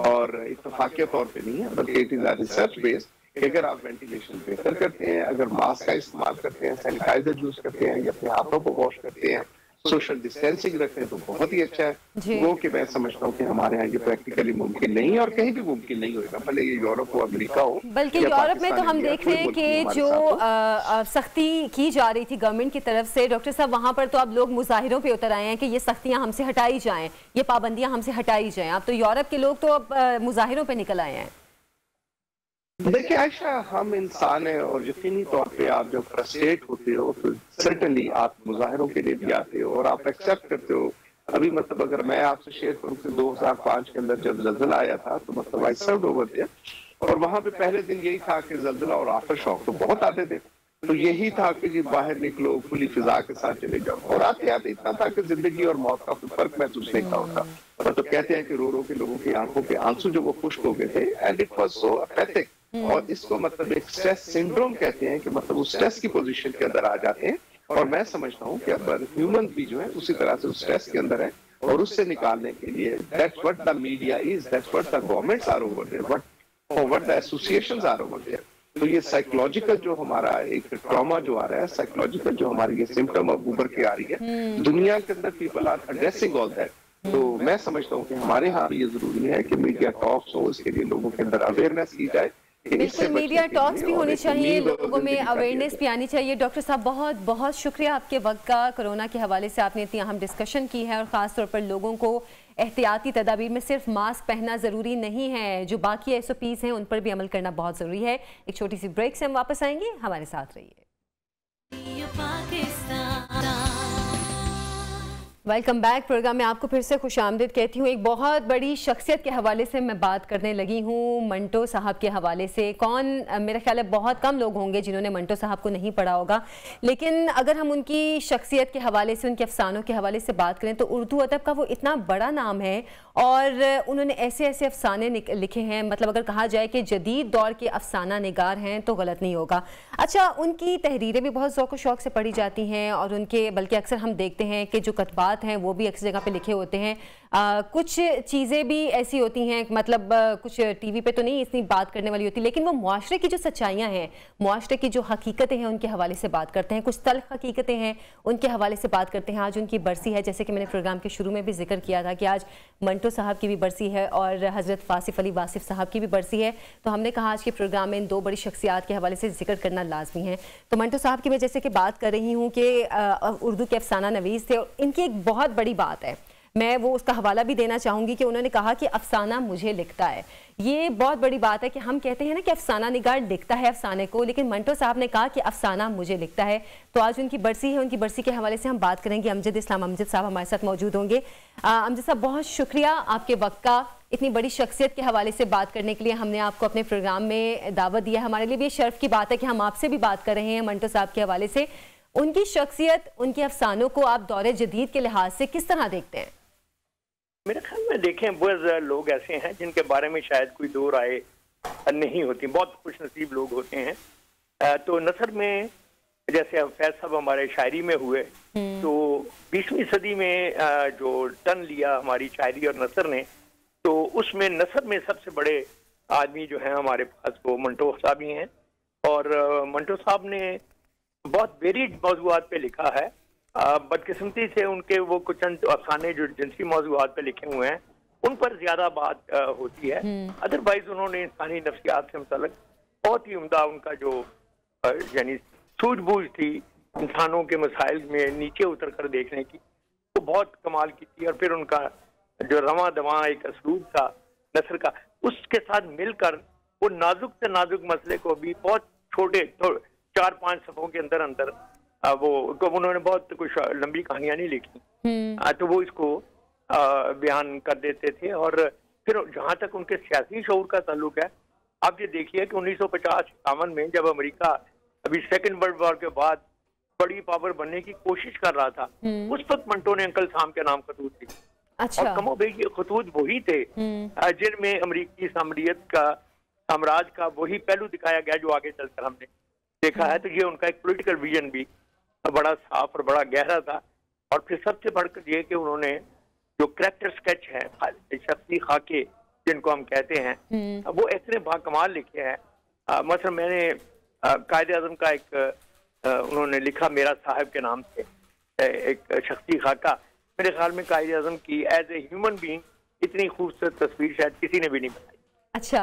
और इत्तफाकिया तौर पे नहीं है, बल्कि इट इज रिसर्च बेस्ड। अगर आप वेंटिलेशन बेहतर करते हैं, अगर मास्क का इस्तेमाल करते हैं, सैनिटाइजर यूज करते हैं, या अपने हाथों को वॉश करते हैं, सोशल डिस्टेंसिंग रखते हैं, तो बहुत ही अच्छा है। वो कि मैं समझता हूँ कि हमारे यहाँ ये प्रैक्टिकली मुमकिन नहीं है और कहीं भी मुमकिन नहीं होगा, भले ये यूरोप हो, अमेरिका हो। बल्कि यूरोप में तो हम देख रहे हैं कि जो सख्ती की जा रही थी गवर्नमेंट की तरफ से, डॉक्टर साहब, वहाँ पर तो अब लोग मुजाहिरों पे उतर आए हैं कि ये सख्तियाँ हमसे हटाई जाएं, ये पाबंदियाँ हमसे हटाई जाएं। अब तो यूरोप के लोग तो अब मुजाहिरों पे निकल आए हैं। देखिए आयशा, हम इंसान हैं और यकीनी तौर पे आप जब फ्रस्ट्रेट होते हो तो सर्टनली आप मुजाहिरों के लिए भी आते हो और आप एक्सेप्ट करते हो। अभी मतलब अगर मैं आपसे शेयर करूं कि 2005 के अंदर जब ज़ल्ज़ला आया था, तो मतलब आई सर्व्ड ओवर देयर, और वहां पे पहले दिन यही था कि ज़ल्ज़ला और आफ्टर शॉक तो बहुत आते थे, तो यही था कि जी बाहर निकलो, खुली फिजा के साथ चले जाओ, और आते आते इतना था कि जिंदगी और मौत का फर्क महसूस नहीं होता। तो कहते हैं कि रो रो के लोगों की आंखों के आंसू जो वो खुश्क हो गए थे, एंड इट वाज सो अपैथिक। और इसको मतलब एक स्ट्रेस सिंड्रोम कहते हैं कि मतलब उस स्ट्रेस की पोजीशन के अंदर आ जाते हैं। और मैं समझता हूँ कि अब ह्यूमन भी जो है उसी तरह से उस स्ट्रेस के अंदर है, और उससे निकालने के लिए that's what the media is, that's what the governments are over there, what over, the associations are over there. तो ये साइकोलॉजिकल जो हमारा एक ट्रॉमा जो आ रहा है, साइकोलॉजिकल जो हमारी ये सिम्टम अब उभर के आ रही है दुनिया के अंदर, people are addressing all that. तो मैं समझता हूँ कि हमारे यहाँ भी ये जरूरी है कि मीडिया टॉक्स हो, इसके लिए लोगों के अंदर अवेयरनेस की जाए। बिल्कुल, मीडिया टॉक्स भी होनी चाहिए, लोगों में अवेयरनेस भी आनी चाहिए। डॉक्टर साहब बहुत बहुत शुक्रिया आपके वक्त का। कोरोना के हवाले से आपने इतनी अहम डिस्कशन की है और ख़ास तौर पर लोगों को एहतियाती तदाबीर में सिर्फ मास्क पहनना ज़रूरी नहीं है, जो बाकी SOPs हैं उन पर भी अमल करना बहुत ज़रूरी है। एक छोटी सी ब्रेक से हम वापस आएंगे, हमारे साथ रहिए। Welcome back. प्रोग्राम में आपको फिर से खुशामदीद कहती हूँ। एक बहुत बड़ी शख्सियत के हवाले से मैं बात करने लगी हूँ, मंटो साहब के हवाले से। कौन, मेरा ख्याल है बहुत कम लोग होंगे जिन्होंने मंटो साहब को नहीं पढ़ा होगा, लेकिन अगर हम उनकी शख्सियत के हवाले से, उनके अफसानों के हवाले से बात करें तो उर्दू अदब का वो इतना बड़ा नाम है और उन्होंने ऐसे ऐसे अफसाने लिखे हैं, मतलब अगर कहा जाए कि जदीद दौर के अफसाना निगार हैं तो गलत नहीं होगा। अच्छा, उनकी तहरीरें भी बहुत ज़ौक़ शौक़ से पढ़ी जाती हैं और उनके, बल्कि अक्सर हम देखते हैं कि जो कतबात हैं वो भी अक्सर जगह पे लिखे होते हैं। कुछ चीज़ें भी ऐसी होती हैं, मतलब कुछ टीवी पे तो नहीं इतनी बात करने वाली होती, लेकिन वो मुआशरे की जो सच्चाइयाँ हैं, मुआशरे की जो हकीकतें हैं उनके हवाले से बात करते हैं। कुछ तल्ख हकीकतें हैं उनके हवाले से बात करते हैं। आज उनकी बरसी है, जैसे कि मैंने प्रोग्राम के शुरू में भी जिक्र किया था कि आज मंटो साहब की भी बरसी है और हज़रत फासिफ अली वासिफ साहब की भी बरसी है। तो हमने कहा आज के प्रोग्राम में इन दो बड़ी शख्सियात के हवाले से जिक्र करना लाजमी है। तो मंटो साहब की मैं जैसे कि बात कर रही हूँ कि उर्दू के अफसाना नवीस थे और इनकी एक बहुत बड़ी बात है, मैं वो उसका हवाला भी देना चाहूँगी कि उन्होंने कहा कि अफसाना मुझे लिखता है। ये बहुत बड़ी बात है कि हम कहते हैं ना कि अफसाना निगार लिखता है अफसाने को, लेकिन मंटो साहब ने कहा कि अफसाना मुझे लिखता है। तो आज उनकी बरसी है, उनकी बरसी के हवाले से हम बात करेंगे। अमजद इस्लाम अमजद साहब हमारे साथ मौजूद होंगे। अमजद साहब बहुत शुक्रिया आपके वक्त का, इतनी बड़ी शख्सियत के हवाले से बात करने के लिए हमने आपको अपने प्रोग्राम में दावत दिया। हमारे लिए भी ये शर्फ की बात है कि हम आपसे भी बात कर रहे हैं मंटो साहब के हवाले से। उनकी शख्सियत, उनके अफसानों को आप दौरे जदीद के लिहाज से किस तरह देखते हैं? मेरे ख्याल में देखें, बहुत लोग ऐसे हैं जिनके बारे में शायद कोई दो राय नहीं होती, बहुत खुश नसीब लोग होते हैं। तो नसर में जैसे फैज साहब हमारे शायरी में हुए, तो 20वीं सदी में जो टर्न लिया हमारी शायरी और नसर ने, तो उसमें नसर में सबसे बड़े आदमी जो है हमारे पास वो मंटो साहब ही हैं। और मंटो साहब ने बहुत वेरिड मौज़ूआत पे लिखा है। बदकिस्मती से उनके वो कुछ अफसाने जो जिनसी मौज़ूआत पे लिखे हुए हैं उन पर ज्यादा बात होती है। अदरवाइज उन्होंने इंसानी नफ्सियात से मुतल्लिक बहुत ही उम्दा उनका जो यानी सूझबूझ थी इंसानों के मसाइल में नीचे उतर कर देखने की, वो बहुत कमाल की थी। और फिर उनका जो रवां दवां एक असलूब था नसर का, उसके साथ मिलकर वो नाजुक से नाजुक मसले को भी बहुत छोटे 4-5 सफ़ों के अंदर अंदर वो उन्होंने बहुत कुछ लंबी कहानियां नहीं लिखी, तो वो इसको बयान कर देते थे। और फिर जहां तक उनके सियासी शऊर का ताल्लुक है, आप ये देखिए कि 1950-51 में जब अमेरिका अभी सेकेंड वर्ल्ड वॉर के बाद बड़ी पावर बनने की कोशिश कर रहा था, उस वक्त मंटो ने अंकल साम के नाम खतूत लिखे। अच्छा। और कमोबेश खतूत वही थे जिनमें अमरीकी साम्राज्य का साम्राज्य का वही पहलू दिखाया गया जो आगे चलकर हमने देखा है। तो ये उनका एक पॉलिटिकल विजन भी बड़ा साफ और बड़ा गहरा था। और फिर सबसे बढ़कर ये कि उन्होंने जो कैरेक्टर स्केच है, शख्सी खाके जिनको हम कहते हैं, वो इतने बाकमाल लिखे हैं। मतलब मैंने कायदे आज़म का एक उन्होंने लिखा मेरा साहब के नाम से एक शख्सी खाका। मेरे ख्याल में कायदे आज़म की एज ए ह्यूमन बीइंग इतनी खूबसूरत तस्वीर शायद किसी ने भी नहीं बनाई। अच्छा,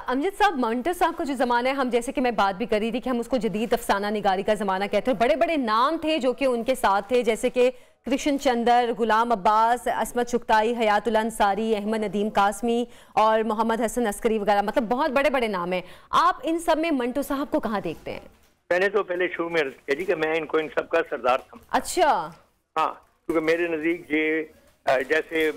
अमजद साहब, मंटो साहब का जो ज़माना है, हम जैसे कि मैं बात भी कर रही थी कि हम उसको जदीद अफसाना निगारी का ज़माना कहते हैं। बड़े बड़े नाम थे जो कि उनके साथ थे, जैसे कि कृष्ण चंद्र, गुलाम अब्बास, असमत चुगताई, हयातुल अंसारी, अहमद नदीम कासमी और मोहम्मद हसन अस्करी वगैरह, मतलब बहुत बड़े बड़े नाम हैं। आप इन सब में मंटो साहब को कहाँ देखते हैं? मैंने तो पहले शुरू में कह दी कि मैं इनको इन सब का सरदार था। अच्छा। हाँ, क्योंकि मेरे नज़दीक ये जैसे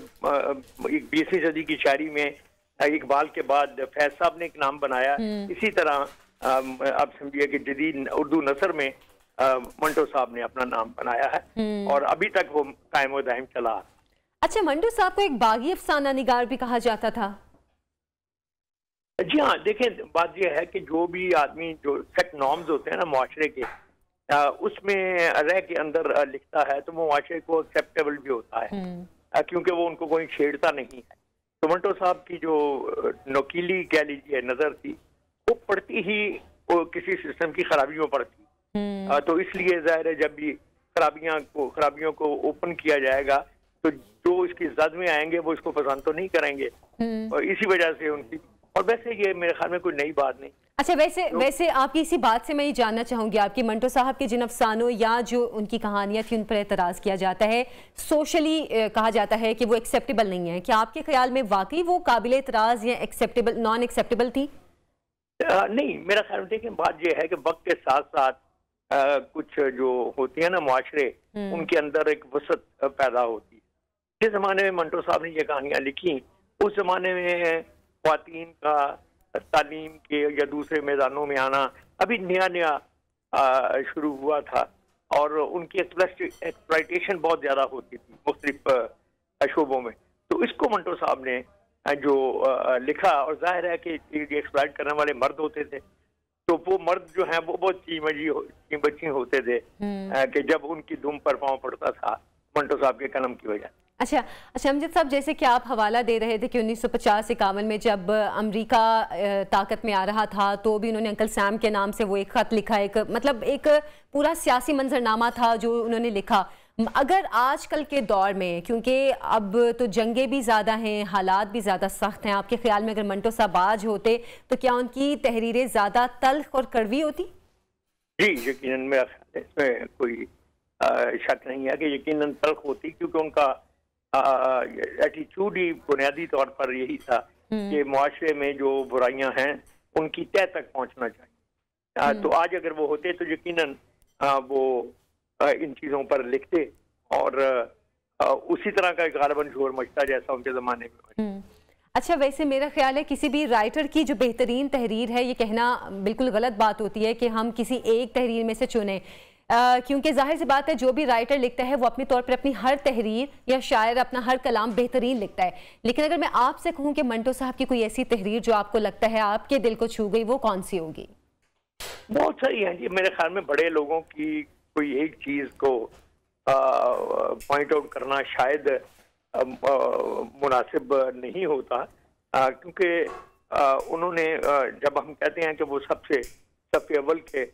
20वीं सदी की शायरी में इकबाल के बाद फैज साहब ने एक नाम बनाया, इसी तरह आप समझिए कि जदीद उर्दू नसर में मंटो साहब ने अपना नाम बनाया है और अभी तक वो कायम व दायम चला। अच्छा, मंटो साहब को एक बागी अफसाना निगार भी कहा जाता था। जी हाँ, देखें बात यह है कि जो भी आदमी जो सेट नॉर्म्स होते हैं ना मुआशरे के, उसमें रह के अंदर लिखता है तो वो मुआशरे को एक्सेप्टेबल भी होता है, क्योंकि वो उनको कोई छेड़ता नहीं है। तो तो मंटो साहब की जो नोकीली कह लीजिए नजर थी वो पड़ती ही वो किसी सिस्टम की खराबियों पर थी। तो इसलिए जाहिर है जब भी खराबियों को ओपन किया जाएगा तो जो इसकी जद में आएंगे वो इसको पसंद तो नहीं करेंगे, और इसी वजह से उनकी, और वैसे ये मेरे ख्याल में कोई नई बात नहीं। अच्छा, वैसे आपकी इसी बात से मैं ये जानना चाहूंगी, आपके मंटो साहब के जिन अफसानों या जो उनकी कहानियां थी उन पर एतराज़ किया जाता है, सोशली कहा जाता है कि वो एक्सेप्टेबल नहीं है, क्या आपके ख्याल में वाकई वो काबिल एतराज़ या एक्सेप्टेबल नॉन एक्सेप्टेबल थी? नहीं, मेरा ख्याल में देखिए बात यह है कि वक्त के साथ साथ कुछ जो होती है ना मुआशरे, उनके अंदर एक वसत पैदा होती है। जिस जमाने में मंटो साहब ने ये कहानियां लिखी उस जमाने में ख्वातीन का तालीम के या दूसरे मैदानों में आना अभी नया शुरू हुआ था, और उनकी एक्सप्लॉयटेशन बहुत ज्यादा होती थी मुख्तलिफ शोबों में। तो इसको मंटो साहब ने जो लिखा, और जाहिर है कि एक्सप्लॉयट करने वाले मर्द होते थे, तो वो मर्द जो हैं वो बहुत चीमची होते थे कि जब उनकी दुम पर पाँव पड़ता था मंटो साहब के कलम की वजह। अच्छा अमजद साहब, जैसे कि आप हवाला दे रहे थे कि 1950-51 में जब अमेरिका ताकत में आ रहा था तो भी उन्होंने अंकल सैम के नाम से वो एक ख़त लिखा, एक मतलब एक पूरा सियासी मंजरनामा था जो उन्होंने लिखा। अगर आजकल के दौर में, क्योंकि अब तो जंगें भी ज़्यादा हैं, हालात भी ज़्यादा सख्त हैं, आपके ख्याल में अगर मंटो साहब आज होते तो क्या उनकी तहरीरें ज़्यादा तल्ख और कड़वी होती? जी यकीनन, मेरा ख्याल है इसमें कोई शक नहीं है कि यकीनन तल्ख होती, क्योंकि उनका एटीट्यूड ही बुनियादी तौर पर यही था कि मुआशरे में जो बुराइयां हैं उनकी तह तक पहुंचना चाहिए। तो आज अगर वो होते तो यकीनन वो इन चीज़ों पर लिखते, और उसी तरह का गालिबन शोर मचता जैसा उनके ज़माने में। अच्छा, वैसे मेरा ख्याल है किसी भी राइटर की जो बेहतरीन तहरीर है, ये कहना बिल्कुल गलत बात होती है कि हम किसी एक तहरीर में से चुनें, क्योंकि जाहिर सी बात है जो भी राइटर लिखता है वो अपने तौर पर अपनी हर तहरीर या शायर अपना हर कलाम बेहतरीन लिखता है। लेकिन अगर मैं आपसे कहूँ कि मंटो साहब की कोई ऐसी तहरीर जो आपको लगता है आपके दिल को छू गई, वो कौन सी होगी? बहुत सारी हैं जी, मेरे ख्याल में बड़े लोगों की कोई एक चीज़ को पॉइंट आउट करना शायद मुनासिब नहीं होता, क्योंकि उन्होंने जब हम कहते हैं कि वो सबसे अव्वल के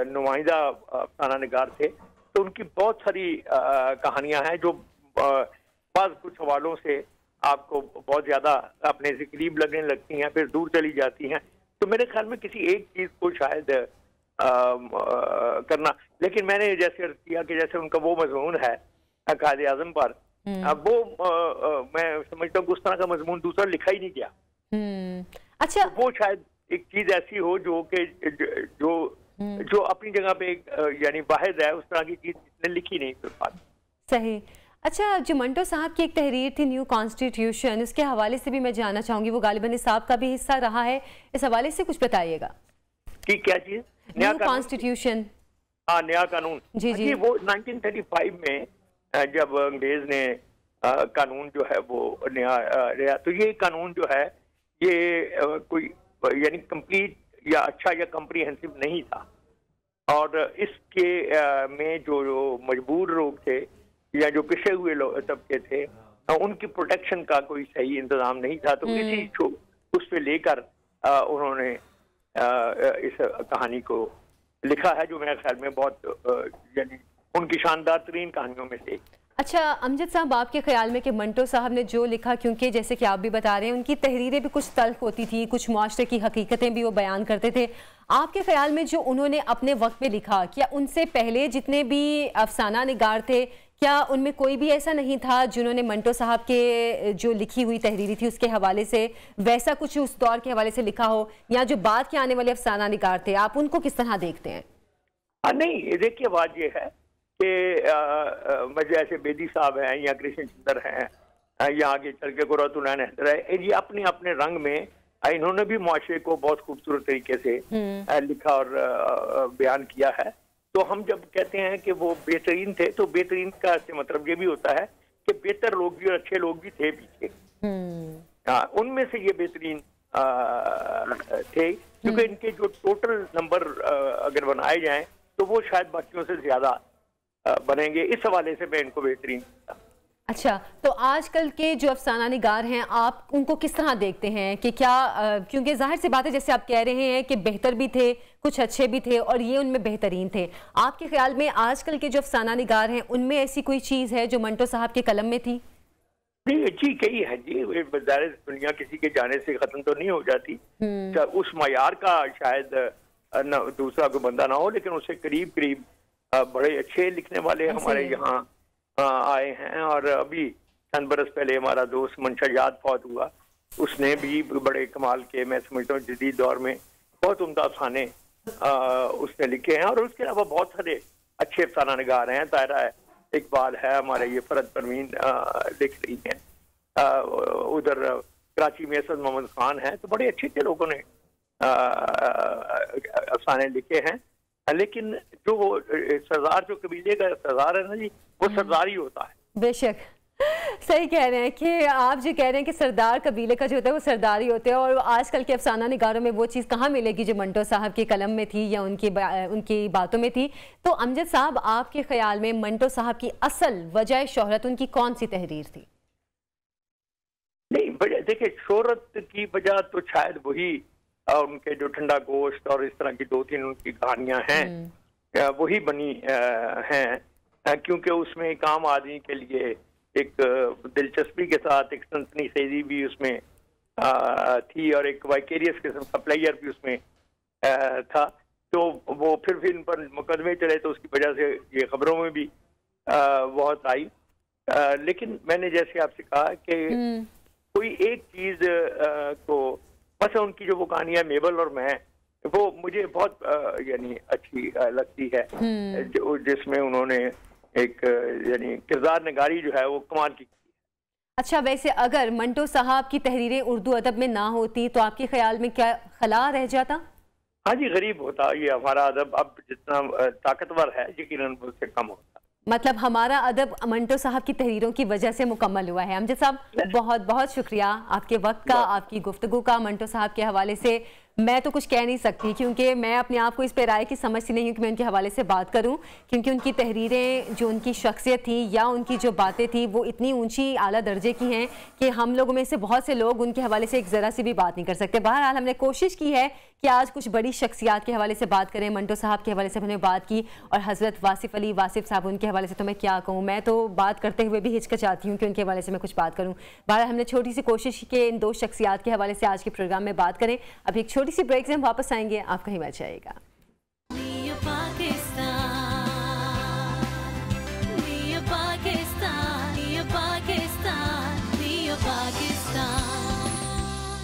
नुमाइंदा अफसाना निगार थे, तो उनकी बहुत सारी कहानियां हैं जो बाज़ कुछ हवालों से आपको बहुत ज़्यादा अपने से करीब लगने लगती हैं, फिर दूर चली जाती हैं। तो मेरे ख्याल में किसी एक चीज़ को शायद करना, लेकिन मैंने जैसे अर्ज किया कि जैसे उनका वो मजमून है कायदे आज़म पर, अब वो मैं समझता हूँ उस तरह का मजमून दूसरा लिखा ही नहीं गया। अच्छा, तो वो शायद एक चीज़ ऐसी हो जो कि जो अपनी जगह पे यानी वाहिद है, उस तरह की चीज़ इसने लिखी नहीं। सही। अच्छा, जो मंटो साहब की एक तहरीर थी न्यू कॉन्स्टिट्यूशन, उसके हवाले से भी मैं जानना चाहूंगी, वो गालिबन साहब का भी हिस्सा रहा है, इस हवाले से कुछ बताइएगा। कि क्या चीज़? New constitution. हाँ, नया कानून। जी। वो 1935 में जब अंग्रेज ने कानून जो है वो नया, तो ये कानून जो है ये कोई यानी कंप्लीट या अच्छा या कम्प्रीहेंसिव नहीं था, और इसके में जो मजबूर लोग थे या जो पिछड़े हुए तबके थे उनकी प्रोटेक्शन का कोई सही इंतजाम नहीं था। तो इसी उस पे लेकर उन्होंने इस कहानी को लिखा है, जो मेरे ख्याल में बहुत यानी उनकी शानदार तरीन कहानियों में से। अच्छा अमजद साहब, आपके ख्याल में कि मंटो साहब ने जो लिखा, क्योंकि जैसे कि आप भी बता रहे हैं उनकी तहरीरें भी कुछ तल्ख होती थी, कुछ मुआशरे की हकीकतें भी वो बयान करते थे, आपके ख्याल में जो उन्होंने अपने वक्त में लिखा, क्या उनसे पहले जितने भी अफसाना निगार थे, क्या उनमें कोई भी ऐसा नहीं था जिन्होंने मंटो साहब के जो लिखी हुई तहरीरी थी उसके हवाले से वैसा कुछ उस दौर के हवाले से लिखा हो, या जो बाद के आने वाले अफसाना निगार थे, आप उनको किस तरह देखते हैं? नहीं, देखिए बात ये है कि जैसे बेदी साहब हैं या कृष्ण चंद्र हैं या आगे चल के कुर्रतुल-ऐन हैदर है, ये अपने अपने रंग में इन्होंने भी मुआशरे को बहुत खूबसूरत तरीके से लिखा और बयान किया है। तो हम जब कहते हैं कि वो बेहतरीन थे, तो बेहतरीन का मतलब ये भी होता है कि बेहतर लोग भी और अच्छे लोग भी थे पीछे। उनमें से ये बेहतरीन थे, क्योंकि इनके जो टोटल नंबर अगर बनाए जाएं तो वो शायद बाकियों से ज्यादा बनेंगे। इस हवाले से मैं इनको बेहतरीन। अच्छा, तो आजकल के जो अफसाना निगार हैं, आप उनको किस तरह देखते हैं कि क्या क्योंकि जाहिर सी बात है जैसे आप कह रहे हैं कि बेहतर भी थे, कुछ अच्छे भी थे और ये उनमें बेहतरीन थे, आपके ख्याल में आजकल के जो अफसाना निगार हैं उनमें ऐसी कोई चीज़ है जो मंटो साहब के कलम में थी? जी कही है जी, दुनिया किसी के जाने से खत्म तो नहीं हो जाती, उस मयार का शायद दूसरा कोई बंदा ना हो, लेकिन उससे करीब करीब बड़े अच्छे लिखने वाले हमारे यहाँ आए हैं। और अभी चंद बरस पहले हमारा दोस्त मंशा फौत हुआ, उसने भी बड़े कमाल के, मैं समझता हूँ जदीद दौर में बहुत उम्दा अफसाने उसने लिखे हैं। और उसके अलावा बहुत सारे अच्छे अफसाना निगार हैं, तायरा इकबाल है हमारे, ये फरद परवीन लिख रही हैं, उधर कराची में असद मोहम्मद खान है, तो बड़े अच्छे अच्छे लोगों ने अफसाने लिखे हैं। लेकिन जो सरदार, जो कबीले का सरदार है ना जी, वो सरदार ही होता है। बेशक सही कह रहे हैं कि आप जो कह रहे हैं कि सरदार कबीले का जो होता है वो सरदार ही होते हैं, और आजकल के अफसाना निगारों में वो चीज़ कहाँ मिलेगी जो मंटो साहब के कलम में थी या उनकी बातों में थी। तो अमजद साहब, आपके ख्याल में मंटो साहब की असल वजह शोहरत उनकी कौन सी तहरीर थी? नहीं, देखिए, शोहरत की वजह तो शायद वही उनके जो ठंडा गोश्त और इस तरह की 2-3 उनकी कहानियां हैं, वही बनी हैं, क्योंकि उसमें एक आम आदमी के लिए एक दिलचस्पी के साथ एक सनसनीखेजी भी उसमें थी और एक वाइकेरियस किस्म का प्लेयर भी उसमें था। तो वो फिर इन पर मुकदमे चले, तो उसकी वजह से ये खबरों में भी बहुत आई। लेकिन मैंने जैसे आपसे कहा कि कोई एक चीज को, बस उनकी जो वो कहानियां मेबल और मैं, वो मुझे बहुत यानी अच्छी लगती है, जिसमें उन्होंने एक यानी किरदार नगारी जो है वो कमाल की। अच्छा, वैसे अगर मंटो साहब की तहरीरें उर्दू अदब में ना होती तो आपके ख्याल में क्या खला रह जाता? हाँ जी, गरीब होता ये हमारा अदब। अब जितना ताकतवर है यकीनन उससे कम होता। मतलब हमारा अदब मंटो साहब की तहरीरों की वजह से मुकम्मल हुआ है। अमजद साहब, बहुत बहुत शुक्रिया आपके वक्त का, आपकी गुफ्तगू का। मंटो साहब के हवाले से मैं तो कुछ कह नहीं सकती, क्योंकि मैं अपने आप को इस पे राय की समझती नहीं हूँ कि मैं उनके हवाले से बात करूँ, क्योंकि उनकी तहरीरें, जो उनकी शख्सियत थी या उनकी जो बातें थी, वो इतनी ऊंची आला दर्जे की हैं कि हम लोगों में से बहुत से लोग उनके हवाले से एक ज़रा सी भी बात नहीं कर सकते। बहरहाल हमने कोशिश की है कि आज कुछ बड़ी शख्सियात के हवाले से बात करें। मंटो साहब के हवाले से हमने बात की, और हज़रत वासिफ़ अली वासिफ़ साहब, उनके हवाले से तो मैं क्या कहूँ, मैं तो बात करते हुए भी हिचकिचाती हूँ कि उनके हवाले से मैं कुछ बात करूँ। बहरहाल हमने छोटी सी कोशिश की कि इन 2 शख्सियात के हवाले से आज के प्रोग्राम में बात करें। अभी एक छोटी सी ब्रेक से हम वापस आएंगे, आप कहीं मत जाइएगा।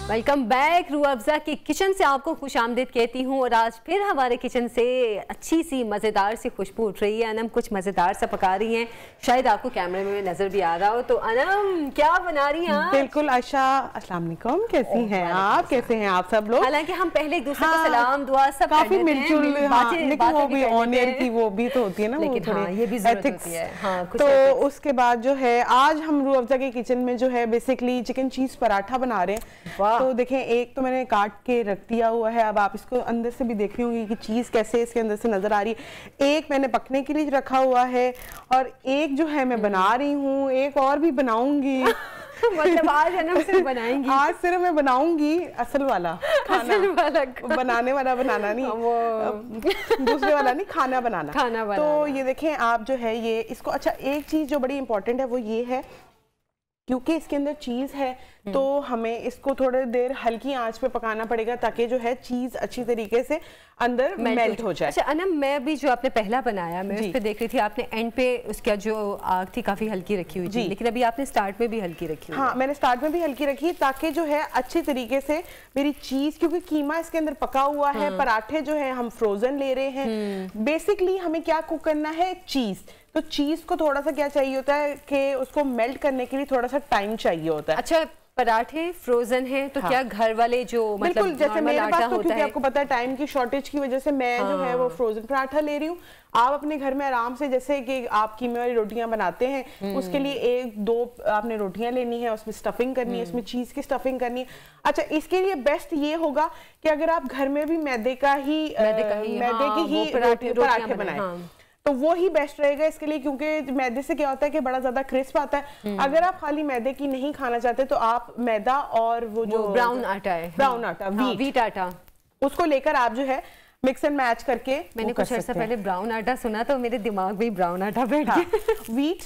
Welcome back. रूह अफ़ज़ा की किचन से आपको खुशामदीद कहती हूँ, और आज फिर हमारे किचन से अच्छी सी मज़ेदार सी खुशबू उठ रही है। अनम कुछ मज़ेदार सा पका रही हैं, शायद आपको कैमरे में नज़र भी आ रहा हो। तो अनम, क्या बना रही हैं? बिल्कुल आयशा, अस्सलाम वालेकुम, कैसी हैं आप? कैसे हैं आप सब लोग? हालांकि हम पहले एक दूसरे को सलाम दुआ सब काफी मिलजुल, लेकिन वो भी ऑन एयर की वो भी तो होती है ना, लेकिन हाँ, ये भी ज़रूरत होती है। हाँ, तो उसके बाद जो है आज हम रूह अफ़ज़ा के किचन में जो है बेसिकली चिकन चीज़ पराठा बना रहे हैं। तो देखें, एक तो मैंने काट के रख दिया हुआ है, अब आप इसको अंदर से भी देख रही होंगी कि चीज़ कैसे इसके अंदर से नज़र आ रही है। एक मैंने पकने के लिए रखा हुआ है, और एक जो है मैं बना रही हूँ, एक और भी बनाऊंगी। मतलब आज अनम सिर्फ बनाएंगी? आज सिर्फ मैं बनाऊंगी असल वाला खाना, असल वाला बनाने वाला बनाना नहीं, वो दूसरे वाला नहीं, खाना बनाना। तो ये देखें आप जो है ये इसको, अच्छा एक चीज़ जो बड़ी इंपॉर्टेंट है वो ये है, क्योंकि इसके अंदर चीज़ है तो हमें इसको थोड़ी देर हल्की आंच पे पकाना पड़ेगा ताकि जो है चीज़ अच्छी तरीके से अंदर मेल्ट हो जाए। अच्छा अनम, मैं भी जो आपने पहला बनाया, मैं उस पे देख रही थी, आपने एंड पे उसका जो आग थी काफ़ी हल्की रखी हुई थी, लेकिन अभी आपने स्टार्ट में भी हल्की रखी हुई। हाँ, मैंने स्टार्ट में भी हल्की रखी ताकि जो है अच्छी तरीके से मेरी चीज़, क्योंकि कीमा इसके अंदर पका हुआ है, पराठे जो है हम फ्रोजन ले रहे हैं। बेसिकली हमें क्या कुक करना है, चीज़। तो चीज़ को थोड़ा सा क्या चाहिए होता है कि उसको मेल्ट करने के लिए थोड़ा सा टाइम चाहिए होता है। अच्छा, पराठे फ्रोजन हैं तो क्या घर वाले जो बिल्कुल जैसे मेरे पास तो क्योंकि आपको पता है टाइम की शॉर्टेज की वजह से मैं जो है वो फ्रोजन पराठा ले रही हूँ। आप अपने घर में आराम से, जैसे कि आप कीमे वाली रोटियां बनाते हैं, उसके लिए 1-2 आपने रोटियां लेनी है, उसमें स्टफिंग करनी है, उसमें चीज की स्टफिंग करनी है। अच्छा, इसके लिए बेस्ट ये होगा कि अगर आप घर में भी मैदे की ही पराठे बनाएं। तो वो ही बेस्ट रहेगा इसके लिए, क्योंकि मैदे से क्या होता है कि बड़ा ज्यादा क्रिस्प आता है। अगर आप खाली मैदे की नहीं खाना चाहते तो आप मैदा और वो जो ब्राउन आटा है, ब्राउन आटा, व्हीट आटा, उसको लेकर आप जो है मिक्स एंड मैच करके, मैंने कुछ अर्सा पहले ब्राउन आटा सुना तो मेरे दिमाग में ब्राउन आटा बैठ गया। व्हीट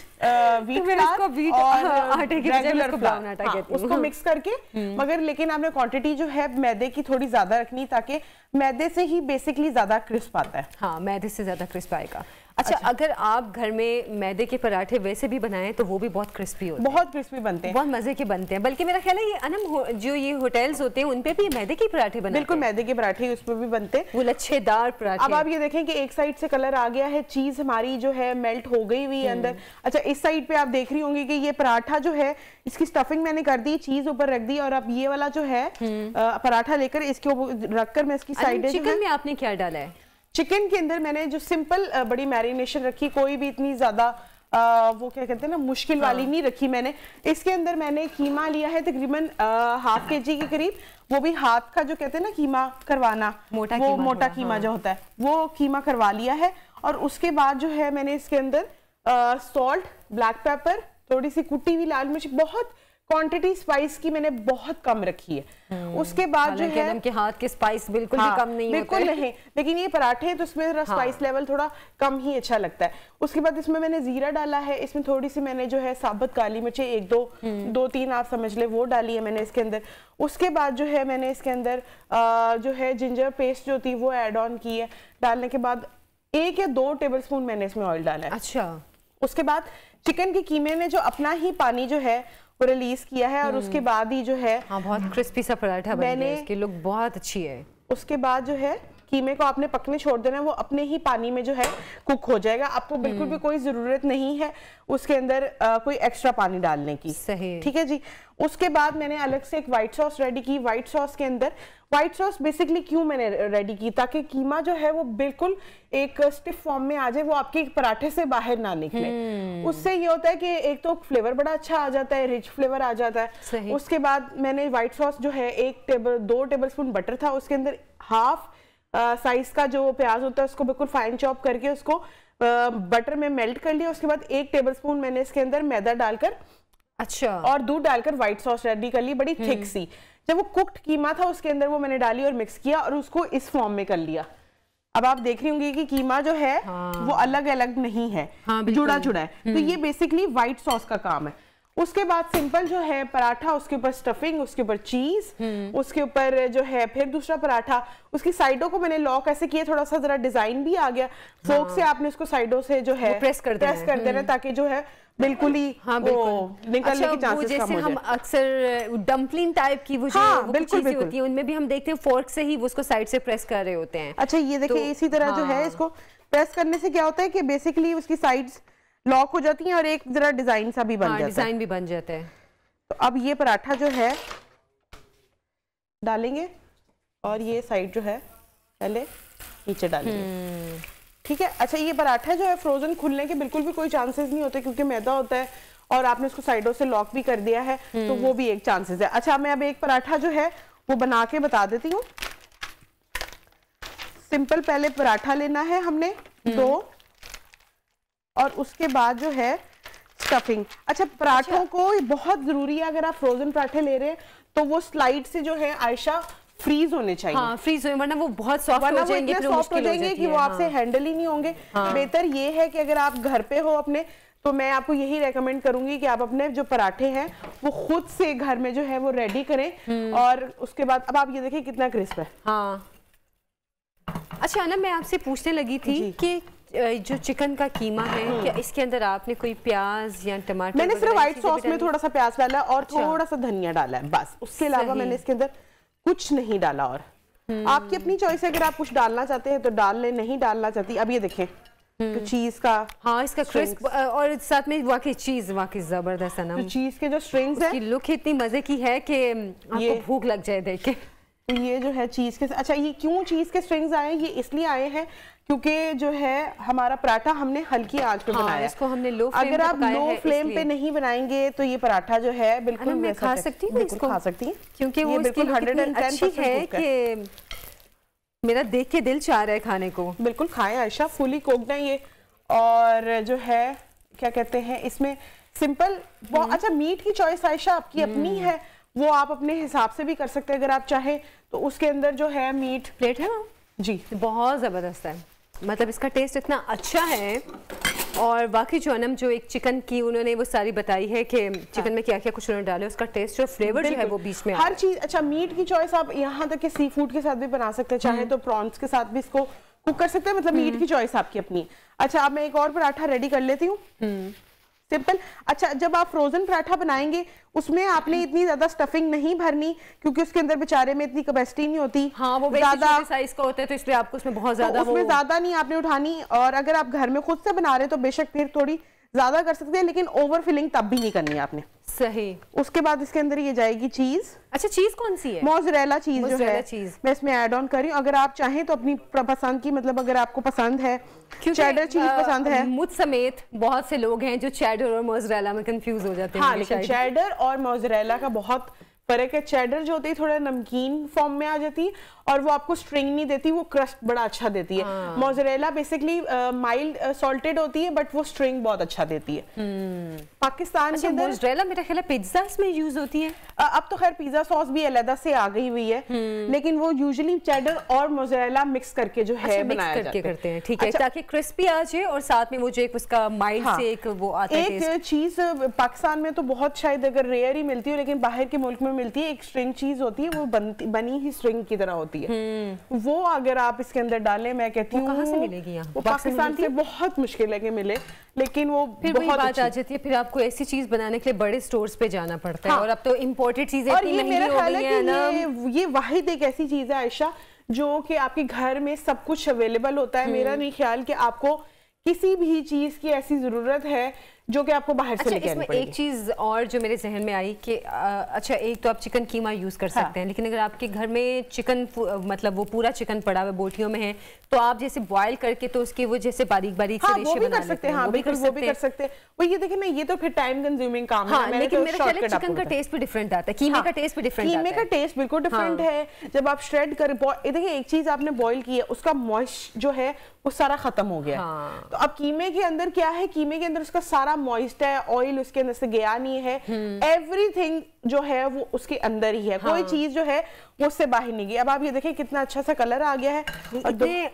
व्हीट और आटे की रेगुलर ब्राउन आटा कहती हूं, उसको मिक्स करके। मगर लेकिन आपने क्वांटिटी जो है मैदे की थोड़ी ज्यादा रखनी, ताकि मैदे से ही बेसिकली ज्यादा क्रिस्प आता है। हाँ, मैदे से ज्यादा क्रिस्प आएगा। अच्छा, अगर आप घर में मैदे के पराठे वैसे भी बनाएं तो वो भी बहुत क्रिस्पी होते हैं, बहुत क्रिस्पी बनते हैं, बहुत मजे के बनते हैं। बल्कि मेरा ख्याल है ये अनम जो ये होटल्स होते हैं उन पे भी मैदे के पराठे बनते हैं। बिल्कुल, मैदे के पराठे उस पर भी बनते हैं, वो लच्छेदार पराठे। अब आप ये देखें कि एक साइड से कलर आ गया है, चीज हमारी जो है मेल्ट हो गई हुई अंदर। अच्छा, इस साइड पे आप देख रही होंगी कि ये पराठा जो है इसकी स्टफिंग मैंने कर दी, चीज ऊपर रख दी, और अब ये वाला जो है पराठा लेकर इसके ऊपर रखकर मैं इसकी साइड। चिकन में आपने क्या डाला है? चिकन के अंदर मैंने जो सिंपल बड़ी मैरिनेशन रखी, कोई भी इतनी ज्यादा वो क्या कहते हैं ना मुश्किल वाली नहीं रखी मैंने। इसके अंदर मैंने कीमा लिया है तकरीबन ½ kg के करीब, वो भी हाथ का जो कहते हैं ना कीमा करवाना, मोटा कीमा जो होता है वो कीमा करवा लिया है। और उसके बाद जो है मैंने इसके अंदर सॉल्ट, ब्लैक पेपर, थोड़ी सी कुटी हुई लाल मिर्च, बहुत क्वांटिटी स्पाइस की मैंने बहुत कम रखी है। उसके बाद जो है के हाथ के स्पाइस बिल्कुल भी कम नहीं बिल्कुल होते। नहीं, लेकिन ये पराठे हैं तो इसमें स्पाइस लेवल थोड़ा कम ही अच्छा लगता है। उसके बाद इसमें मैंने जीरा डाला है, इसमें थोड़ी सी मैंने जो है साबुत काली मिर्चें 1-2-3 आप समझ ले वो डाली है मैंने इसके अंदर। उसके बाद जो है मैंने इसके अंदर जो है जिंजर पेस्ट जो थी वो ऐड ऑन की है। डालने के बाद 1 या 2 टेबलस्पून मैंने इसमें ऑयल डाला है। अच्छा, उसके बाद चिकन के कीमे ने जो अपना ही पानी जो है वो रिलीज किया है, और उसके बाद ही जो है बहुत क्रिस्पी सा पराठा बन गया, इसकी लुक बहुत अच्छी है। उसके बाद जो है कीमे को आपने पकने छोड़ देना है, वो अपने ही पानी में जो है कुक हो जाएगा। आपको बिल्कुल भी कोई जरूरत नहीं है उसके अंदर कोई एक्स्ट्रा पानी डालने की। सही, ठीक है जी। उसके बाद मैंने अलग से एक व्हाइट सॉस रेडी की। व्हाइट सॉस के अंदर व्हाइट सॉस बेसिकली क्यों मैंने रेडी की, ताकि कीमा जो है वो बिल्कुल एक स्टिफ फॉर्म में आ जाए, वो आपके पराठे से बाहर ना निकले। उससे ये होता है कि एक तो फ्लेवर बड़ा अच्छा आ जाता है, रिच फ्लेवर आ जाता है। उसके बाद मैंने व्हाइट सॉस जो है 2 टेबलस्पून बटर था, उसके अंदर हाफ साइज का जो प्याज होता है उसको बिल्कुल फाइन चॉप करके उसको बटर में मेल्ट कर लिया। उसके बाद 1 टेबलस्पून मैंने इसके अंदर मैदा डालकर, अच्छा, और दूध डालकर व्हाइट सॉस रेडी कर ली, बड़ी थिक सी। जब वो कुक्ड कीमा था उसके अंदर वो मैंने डाली और मिक्स किया और उसको इस फॉर्म में कर लिया। अब आप देख रही होंगी कि कीमा जो है वो अलग अलग नहीं है, जुड़ा जुड़ा है। तो ये बेसिकली व्हाइट सॉस का काम है। उसके बाद सिंपल जो है पराठा, उसके ऊपर स्टफिंग, उसके ऊपर चीज, उसके ऊपर जो है फिर दूसरा पराठा। उसकी साइडों को मैंने लॉक ऐसे किया, थोड़ा सा जरा डिजाइन भी आ गया। फोक से आपने उसको साइडों से जो है प्रेस कर देना ताकि जो है बिल्कुल ही निकलने के चांसेस कम हो जाए। हम अक्सर डम्पलिंग टाइप की वो जो चीजें होती है उनमें भी हम देखते हैं फोर्क से ही वो उसको साइड से प्रेस कर रहे होते हैं। अच्छा, ये देखिए इसी तरह जो है इसको प्रेस करने से क्या होता है कि बेसिकली उसकी साइड्स लॉक हो जाती हैं और एक जरा डिजाइन सा भी बन जाता है। डिजाइन भी बन जाता है। तो अब ये पराठा जो है डालेंगे और ये साइड जो है पहले नीचे डालेंगे। ठीक है। अच्छा, ये पराठा जो है फ्रोजन खुलने के बिल्कुल भी कोई चांसेस नहीं होते, क्योंकि मैदा होता है और आपने उसको साइडों से लॉक भी कर दिया है, तो वो भी एक चांसेस है। अच्छा, मैं अब एक पराठा जो है वो बना के बता देती हूँ। सिंपल पहले पराठा लेना है हमने 2, और उसके बाद जो है स्टफिंग। अच्छा, पराठों को बहुत जरूरी है, अगर आप फ्रोजन पराठे ले रहे हैं तो वो स्लाइड से जो है आयशा फ्रीज होने चाहिए। हाँ, फ्रीज होने, वरना वो बहुत सॉफ्ट हो जाएंगे, सॉफ्ट हो जाएंगे कि वो आपसे हैंडल ही नहीं होंगे। बेहतर ये है कि अगर आप घर पे हो अपने, तो मैं आपको यही रेकमेंड करूंगी कि आप अपने जो पराठे हैं वो खुद से घर में जो है वो रेडी करें। और उसके बाद अब आप ये देखिए कितना क्रिस्प है। हाँ। अच्छा ना, मैं आपसे पूछने लगी थी कि जो चिकन का कीमा है, क्या इसके अंदर आपने कोई प्याज या टमाटर? मैंने सिर्फ व्हाइट सॉस में थोड़ा सा प्याज डाला और थोड़ा सा धनिया डाला है, बस। उसके अलावा मैंने इसके अंदर कुछ नहीं डाला। और आपकी अपनी चॉइस है, अगर आप कुछ डालना चाहते हैं तो डाल लें, नहीं डालना चाहती। अब ये देखें तो चीज का, हाँ, इसका क्रिस्प और साथ में वाकई चीज वाकई जबरदस्त है ना। तो चीज के जो स्ट्रिंग्स है, लुक इतनी मजे की है कि आपको भूख लग जाए देख के। तो ये जो है चीज के, अच्छा ये क्यों चीज के स्ट्रिंग्स आए, ये इसलिए आए हैं क्योंकि जो है हमारा पराठा हमने हल्की आंच पे बनाया है। इसको हमने लो फ्लेम अगर आप लो फ्लेम पे नहीं बनाएंगे तो ये पराठा जो है बिल्कुल मैं खा सकती हूँ, बिल्कुल खा सकती हैं, क्योंकि वो बिल्कुल 110% है कि मेरा देख के दिल चाह रहा है खाने को। बिल्कुल खाएं आयशा, फुली कुक्ड है ये। और जो है क्या कहते हैं इसमें सिंपल अच्छा मीट की चॉइस आयशा आपकी अपनी है, वो आप अपने हिसाब से भी कर सकते हैं अगर आप चाहें तो। उसके अंदर जो है मीट प्लेट है जी, बहुत ज़बरदस्त है, मतलब इसका टेस्ट इतना अच्छा है। और बाकी जो अनम जो एक चिकन की उन्होंने वो सारी बताई है कि चिकन में क्या क्या कुछ उन्होंने डाले, उसका टेस्ट जो फ्लेवर जो है वो बीच में हर चीज। अच्छा मीट की चॉइस आप यहाँ तक कि सी फूड के साथ भी बना सकते हैं, चाहे तो प्रॉन्स के साथ भी इसको कुक कर सकते हैं, मतलब मीट की चॉइस आपकी अपनी। अच्छा अब मैं एक और पराठा रेडी कर लेती हूँ सिंपल। अच्छा जब आप फ्रोजन पराठा बनाएंगे उसमें आपने इतनी ज्यादा स्टफिंग नहीं भरनी क्योंकि उसके अंदर बेचारे में इतनी कैपेसिटी नहीं होती। हाँ, वो ज्यादा साइज का होता है तो इसलिए आपको उसमें बहुत ज्यादा उसमें ज्यादा नहीं आपने उठानी। और अगर आप घर में खुद से बना रहे तो बेशक फिर थोड़ी ज्यादा कर सकते हैं, लेकिन ओवर फिलिंग तब भी नहीं करनी आपने। सही। उसके बाद इसके अंदर ये जाएगी चीज। अच्छा चीज कौन सी है? मोज़रेला चीज जो है चीज मैं इसमें ऐड ऑन कर रही हूँ। अगर आप चाहें तो अपनी पसंद की, मतलब अगर आपको पसंद है चेडर चीज पसंद है, मुझ समेत बहुत से लोग हैं जो चेडर और मोज़रेला में कंफ्यूज हो जाते हैं। हाँ, लेकिन चेडर और मोज़रेला का बहुत फर्क है। चेडर जो होती है थोड़ा नमकीन फॉर्म में आ जाती है और वो आपको स्ट्रिंग नहीं देती, वो क्रस्ट बड़ा अच्छा देती है। मोज़रेला बेसिकली माइल्ड सॉल्टेड होती है बट वो स्ट्रिंग बहुत अच्छा देती है। पाकिस्तान के अंदर मोज़रेला मेरा ख्याल है पिज्जा में यूज होती है। अब तो खैर पिज्जा सॉस भी अलग से आ गई हुई है, लेकिन वो यूजुअली चेडर और मोज़रेला मिक्स करके जो है बनाया जाता है। करते हैं, ठीक है, ताकि क्रिस्पी आ जाए और साथ में वो जो एक उसका माइल्ड से एक वो आता है। एक चीज पाकिस्तान में तो बहुत शायद अगर रेयर ही मिलती है, लेकिन बाहर के मुल्क में मिलती है, एक स्ट्रिंग चीज होती है, वो बनी ही स्ट्रिंग की तरह होती है। वो अगर आप इसके अंदर डालें, मैं कहती हूँ कहाँ से मिलेगी? यहाँ वो पाकिस्तान से बहुत मुश्किल है कि मिले, लेकिन वो फिर बहुत बात आ जाती है, फिर आपको ऐसी चीज बनाने के लिए बड़े स्टोर्स पे जाना पड़ता है। और अब तो इम्पोर्टेड चीजें इतनी महंगी हो गई हैं ना। ये वाहिद एक ऐसी चीज है आयशा जो कि आपके घर में सब कुछ अवेलेबल होता है। मेरा नहीं ख्याल कि आपको किसी भी चीज की ऐसी जरूरत है जो कि आपको बाहर से लेके आनी पड़ेगी। एक चीज और जो मेरे जहन में आई कि अच्छा एक तो आप चिकन कीमा यूज कर सकते हैं, लेकिन अगर आपके घर में चिकन मतलब वो पूरा चिकन पड़ा हुआ बोटियों में है तो आप जैसे बॉयल करके तो उसके वो जैसे बारीक बारीक से रेशे बना सकते हैं। हाँ बिल्कुल वो भी कर सकते हैं। वो ये देखिए ना, ये तो फिर टाइम कंज्यूमिंग काम है, लेकिन मेरे ख्याल में चिकन का टेस्ट भी डिफरेंट आता है, कीमे का टेस्ट भी डिफरेंट आता है। कीमे का टेस्ट बिल्कुल डिफरेंट है। जब आप श्रेड कर देखिए एक चीज आपने बॉयल की है, उसका मॉइस्ट जो है वो सारा खत्म हो गया। तो अब कीमे के अंदर क्या है, कीमे के अंदर उसका सारा मॉइस्ट है, ऑयल उसके अंदर से गया नहीं है, एवरीथिंग जो है वो उसके अंदर ही है, कोई चीज जो है वो उससे बाहर नहीं गई। अब आप ये देखिए कितना अच्छा सा कलर आ गया है।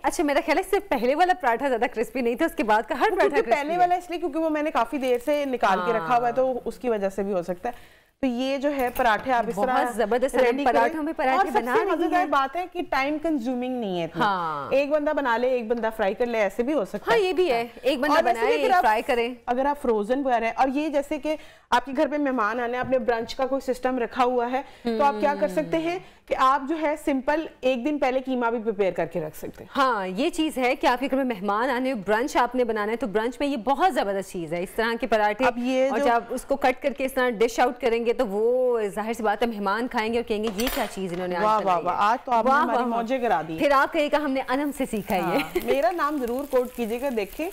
अच्छा मेरा ख्याल है इससे पहले वाला पराठा ज्यादा क्रिस्पी नहीं था, उसके बाद का हर पराठा पहले वाला इसलिए क्योंकि वो मैंने काफी देर से निकाल के रखा हुआ है, तो उसकी वजह से भी हो सकता है। तो ये जो है पराठे आप इस तरह जबरदस्त पराठों में पराठे बना रही हैं। मजेदार बात है कि टाइम कंज्यूमिंग नहीं है। हाँ। एक बंदा बना ले, एक बंदा फ्राई कर ले, ऐसे भी हो सकता है। हाँ ये भी है, एक बंदा बनाए एक फ्राई करे। अगर आप फ्रोजन बना रहे हैं और ये जैसे कि आपके घर पे मेहमान आने, आपने ब्रंच का कोई सिस्टम रखा हुआ है, तो आप क्या कर सकते हैं कि आप जो है सिंपल एक दिन पहले कीमा भी प्रिपेयर करके रख सकते हैं। हाँ ये चीज है कि आपके घर में मेहमान आने, ब्रंच आपने बनाना है तो ब्रंच में ये बहुत जबरदस्त चीज है, इस तरह के पराठे। अब ये और जब उसको कट करके इस तरह डिश आउट करेंगे तो वो जाहिर सी बात है मेहमान खाएंगे और कहेंगे ये क्या चीज इन्होंने आज बनाई है। आज तो आपने हमारी मौजें करा दी। फिर आप कहेगा हमने अनम से सीखा है। मेरा नाम जरूर कोट कीजिएगा, देखें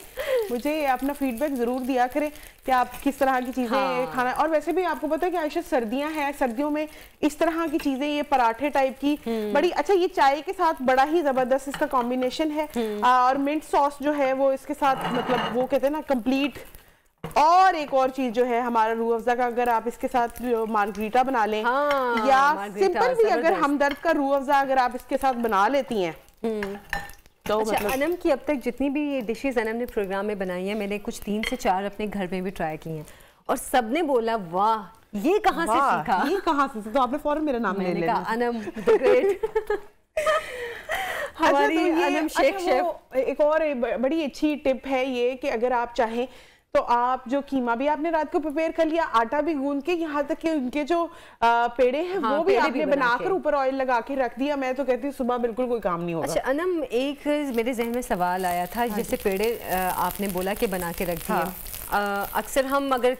मुझे अपना फीडबैक जरूर दिया करें कि आप किस तरह की चीजें खाना। और वैसे भी आपको पता है कि आयशा सर्दियां हैं, सर्दियों में इस तरह की चीजें, ये पराठे टाइप की बड़ी अच्छा, ये चाय के साथ बड़ा ही जबरदस्त इसका कॉम्बिनेशन है। और मिंट सॉस जो है वो इसके साथ, मतलब वो कहते हैं ना कंप्लीट। और एक और चीज जो है हमारा रूह अफ़ज़ा का, अगर आप इसके साथ मार्गरीटा बना लें, या सिंपल भी अगर हमदर्द का रूह अफ़ज़ा अगर आप इसके साथ बना लेती हैं तो अच्छा, मतलब अनम की अब तक जितनी भी ये डिशेस अनम ने प्रोग्राम में बनाई हैं, मैंने कुछ 3 से 4 अपने घर में भी ट्राई की हैं और सबने बोला वाह ये कहाँ से सीखा, ये कहाँ से। तो आपने फौरन मेरा नाम ले लिया, अनम द ग्रेट। हमारी अनम शेख शेफ। एक और बड़ी अच्छी टिप है ये कि अगर आप चाहें तो आप जो कीमा भी आपने रात को प्रिपेयर कर लिया, आटा भी गूंद के, यहाँ तक कि उनके जो पेड़े हैं वो भी आपने बनाकर ऊपर ऑयल लगा के रख दिया। मैं तो कहती हूँ सुबह बिल्कुल कोई काम नहीं होगा। अच्छा अनम, एक मेरे जहन में सवाल आया था, जैसे पेड़े आपने बोला कि बना के रख दिए। अक्सर हम अगर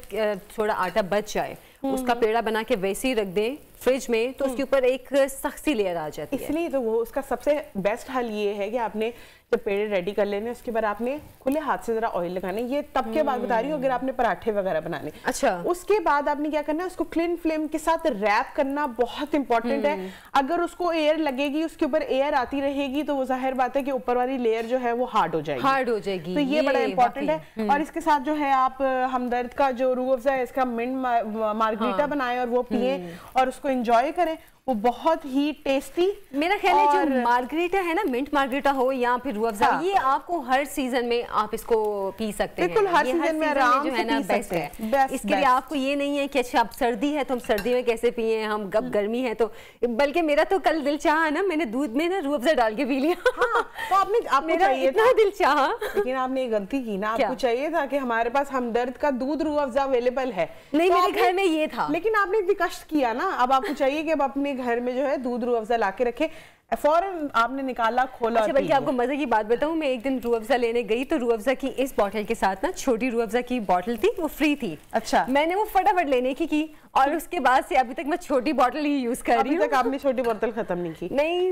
थोड़ा आटा बच जाए उसका पेड़ा बना के वैसे ही रख दें फ्रिज में तो उसके ऊपर एक सख्त सी लेयर आ जाती है। इसलिए तो वो उसका सबसे बेस्ट हल ये है कि आपने जब पेड़े रेडी कर लेने उसके बाद आपने खुले हाथ से जरा ऑयल लगाने, ये तब के बाद बता रही हूँ अगर आपने पराठे वगैरह बनाने। अच्छा। उसके बाद आपने क्या करना है, उसको क्लीन फ्लेम के साथ रैप करना बहुत इंपॉर्टेंट है। अगर उसको एयर लगेगी, उसके ऊपर एयर आती रहेगी तो वो जाहिर बात है कि ऊपर वाली लेयर जो है वो हार्ड हो जाएगी। तो ये बड़ा इंपॉर्टेंट है। और इसके साथ जो है आप हमदर्द का जो रूह अफ़ज़ा है इसका मिंट मार्गरीटा बनाएं और वो पिए और उसको एंजॉय करें, वो बहुत ही टेस्टी। मेरा ख्याल है जो मार्गरीटा है ना, मिंट मार्गरीटा हो या फिर रूह अफ़ज़ा, ये आपको हर सीजन में आप इसको पी सकते हैं। बिल्कुल हर सीजन में आराम से पी सकते हैं। इसके लिए आपको ये नहीं है कि अच्छा अब सर्दी है तो हम सर्दी में कैसे पिए, हम कब गर्मी है तो, बल्कि मेरा तो कल दिल चाहा ना, मैंने दूध में ना रूह अफ़ज़ा डाल के पी लिया। तो आपने चाहिए इतना दिल चाहा, लेकिन आपने गलती की ना, आपको चाहिए था कि हमारे पास हमदर्द का दूध रूह अफ़ज़ा अवेलेबल है, नहीं मेरे घर में ये था, लेकिन आपने इतनी कष्ट किया ना। अब आपको चाहिए कि अब अपने घर में जो है दूध रूह अफ़ज़ा ला के रखे, फौरन आपने निकाला, खोला। अच्छा, बल्कि आपको मजे की बात बताऊं, मैं एक दिन रूह अफ़ज़ा लेने गई तो रूह अफ़ज़ा की इस बॉटल के साथ ना छोटी रूह अफ़ज़ा की बॉटल थी, वो फ्री थी। अच्छा। मैंने वो फटाफट लेने की और उसके बाद से अभी तक मैं छोटी बॉटल ही यूज कर रही हूं। अभी तक आपने छोटी बोतल खत्म नहीं की? नहीं,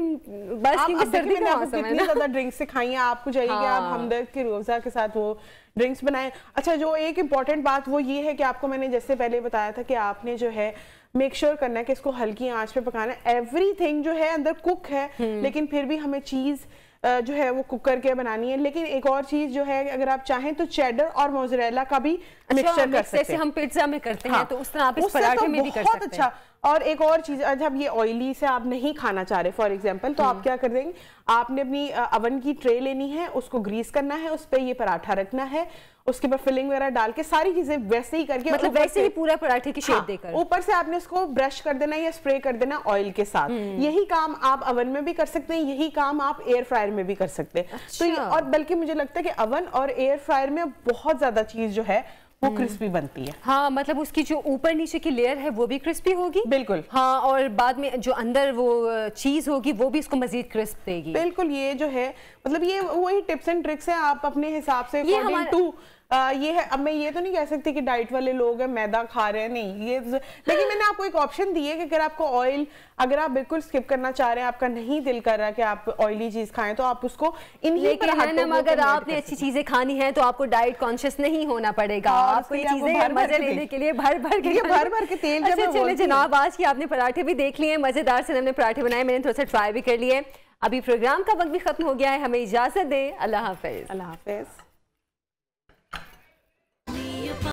बस क्योंकि सर्दी का मौसम है ना। कितनी ज्यादा ड्रिंक्स सिखाई हैं आपको, चाहिए कि आप हमदर्द की रूह अफ़ज़ा के साथ वो ड्रिंक्स बनाएं। अच्छा, जो एक इम्पॉर्टेंट बात वो ये है कि आपको मैंने जैसे पहले बताया था कि आपने जो है मेक श्योर करना है कि इसको हल्की आंच पे पकाना है। एवरीथिंग जो है अंदर कुक है, लेकिन फिर भी हमें चीज जो है वो कुक करके बनानी है। लेकिन एक और चीज जो है, अगर आप चाहें तो चेडर और मोज़रेला का भी मिक्सचर कर सकते हैं, जैसे हम पिज्जा में करते हैं तो उस तरह आप इस पराठे में भी कर सकते हैं। अच्छा। और एक और चीज, जब ये ऑयली से आप नहीं खाना चाह रहे फॉर एग्जांपल, तो आप क्या कर देंगे, आपने अपनी अवन की ट्रे लेनी है, उसको ग्रीस करना है, उस पे ये पराठा रखना है, उसके ऊपर फिलिंग वगैरह डाल के सारी चीजें वैसे ही करके, मतलब वैसे ही पूरा पराठे की शेप देकर ऊपर से आपने उसको ब्रश कर देना या स्प्रे कर देना ऑयल के साथ। यही काम आप अवन में भी कर सकते हैं, यही काम आप एयर फ्रायर में भी कर सकते हैं। अच्छा। तो और बल्कि मुझे लगता है कि अवन और एयर फ्रायर में बहुत ज्यादा चीज जो है वो क्रिस्पी बनती है। हाँ, मतलब उसकी जो ऊपर नीचे की लेयर है वो भी क्रिस्पी होगी। बिल्कुल। हाँ, और बाद में जो अंदर वो चीज होगी वो भी इसको मजीद क्रिस्प देगी। बिल्कुल। ये जो है मतलब ये वही टिप्स एंड ट्रिक्स हैं, आप अपने हिसाब से ये है। अब मैं ये तो नहीं कह सकती कि डाइट वाले लोग हैं मैदा खा रहे हैं, नहीं ये, लेकिन मैंने आपको एक ऑप्शन दी है कि अगर आपको ऑयल, अगर आप बिल्कुल स्किप करना चाह रहे हैं, आपका नहीं दिल कर रहा कि आप ऑयली चीज खाएं, तो आप उसको अगर आपने अच्छी चीजें खानी है तो आपको डाइट कॉन्शियस नहीं होना पड़ेगा। आपको ये चीजें मजे लेने के लिए भर भर के तेल। चलिए जनाब, आज की आपने पराठे भी देख लिए, मजेदार से हमने पराठे बनाए, मैंने थोड़ा सा ट्राई भी कर लिए। अभी प्रोग्राम का वक्त भी खत्म हो गया है, हमें इजाजत दें। अल्लाह हाफिज। अल्लाह हाफिज।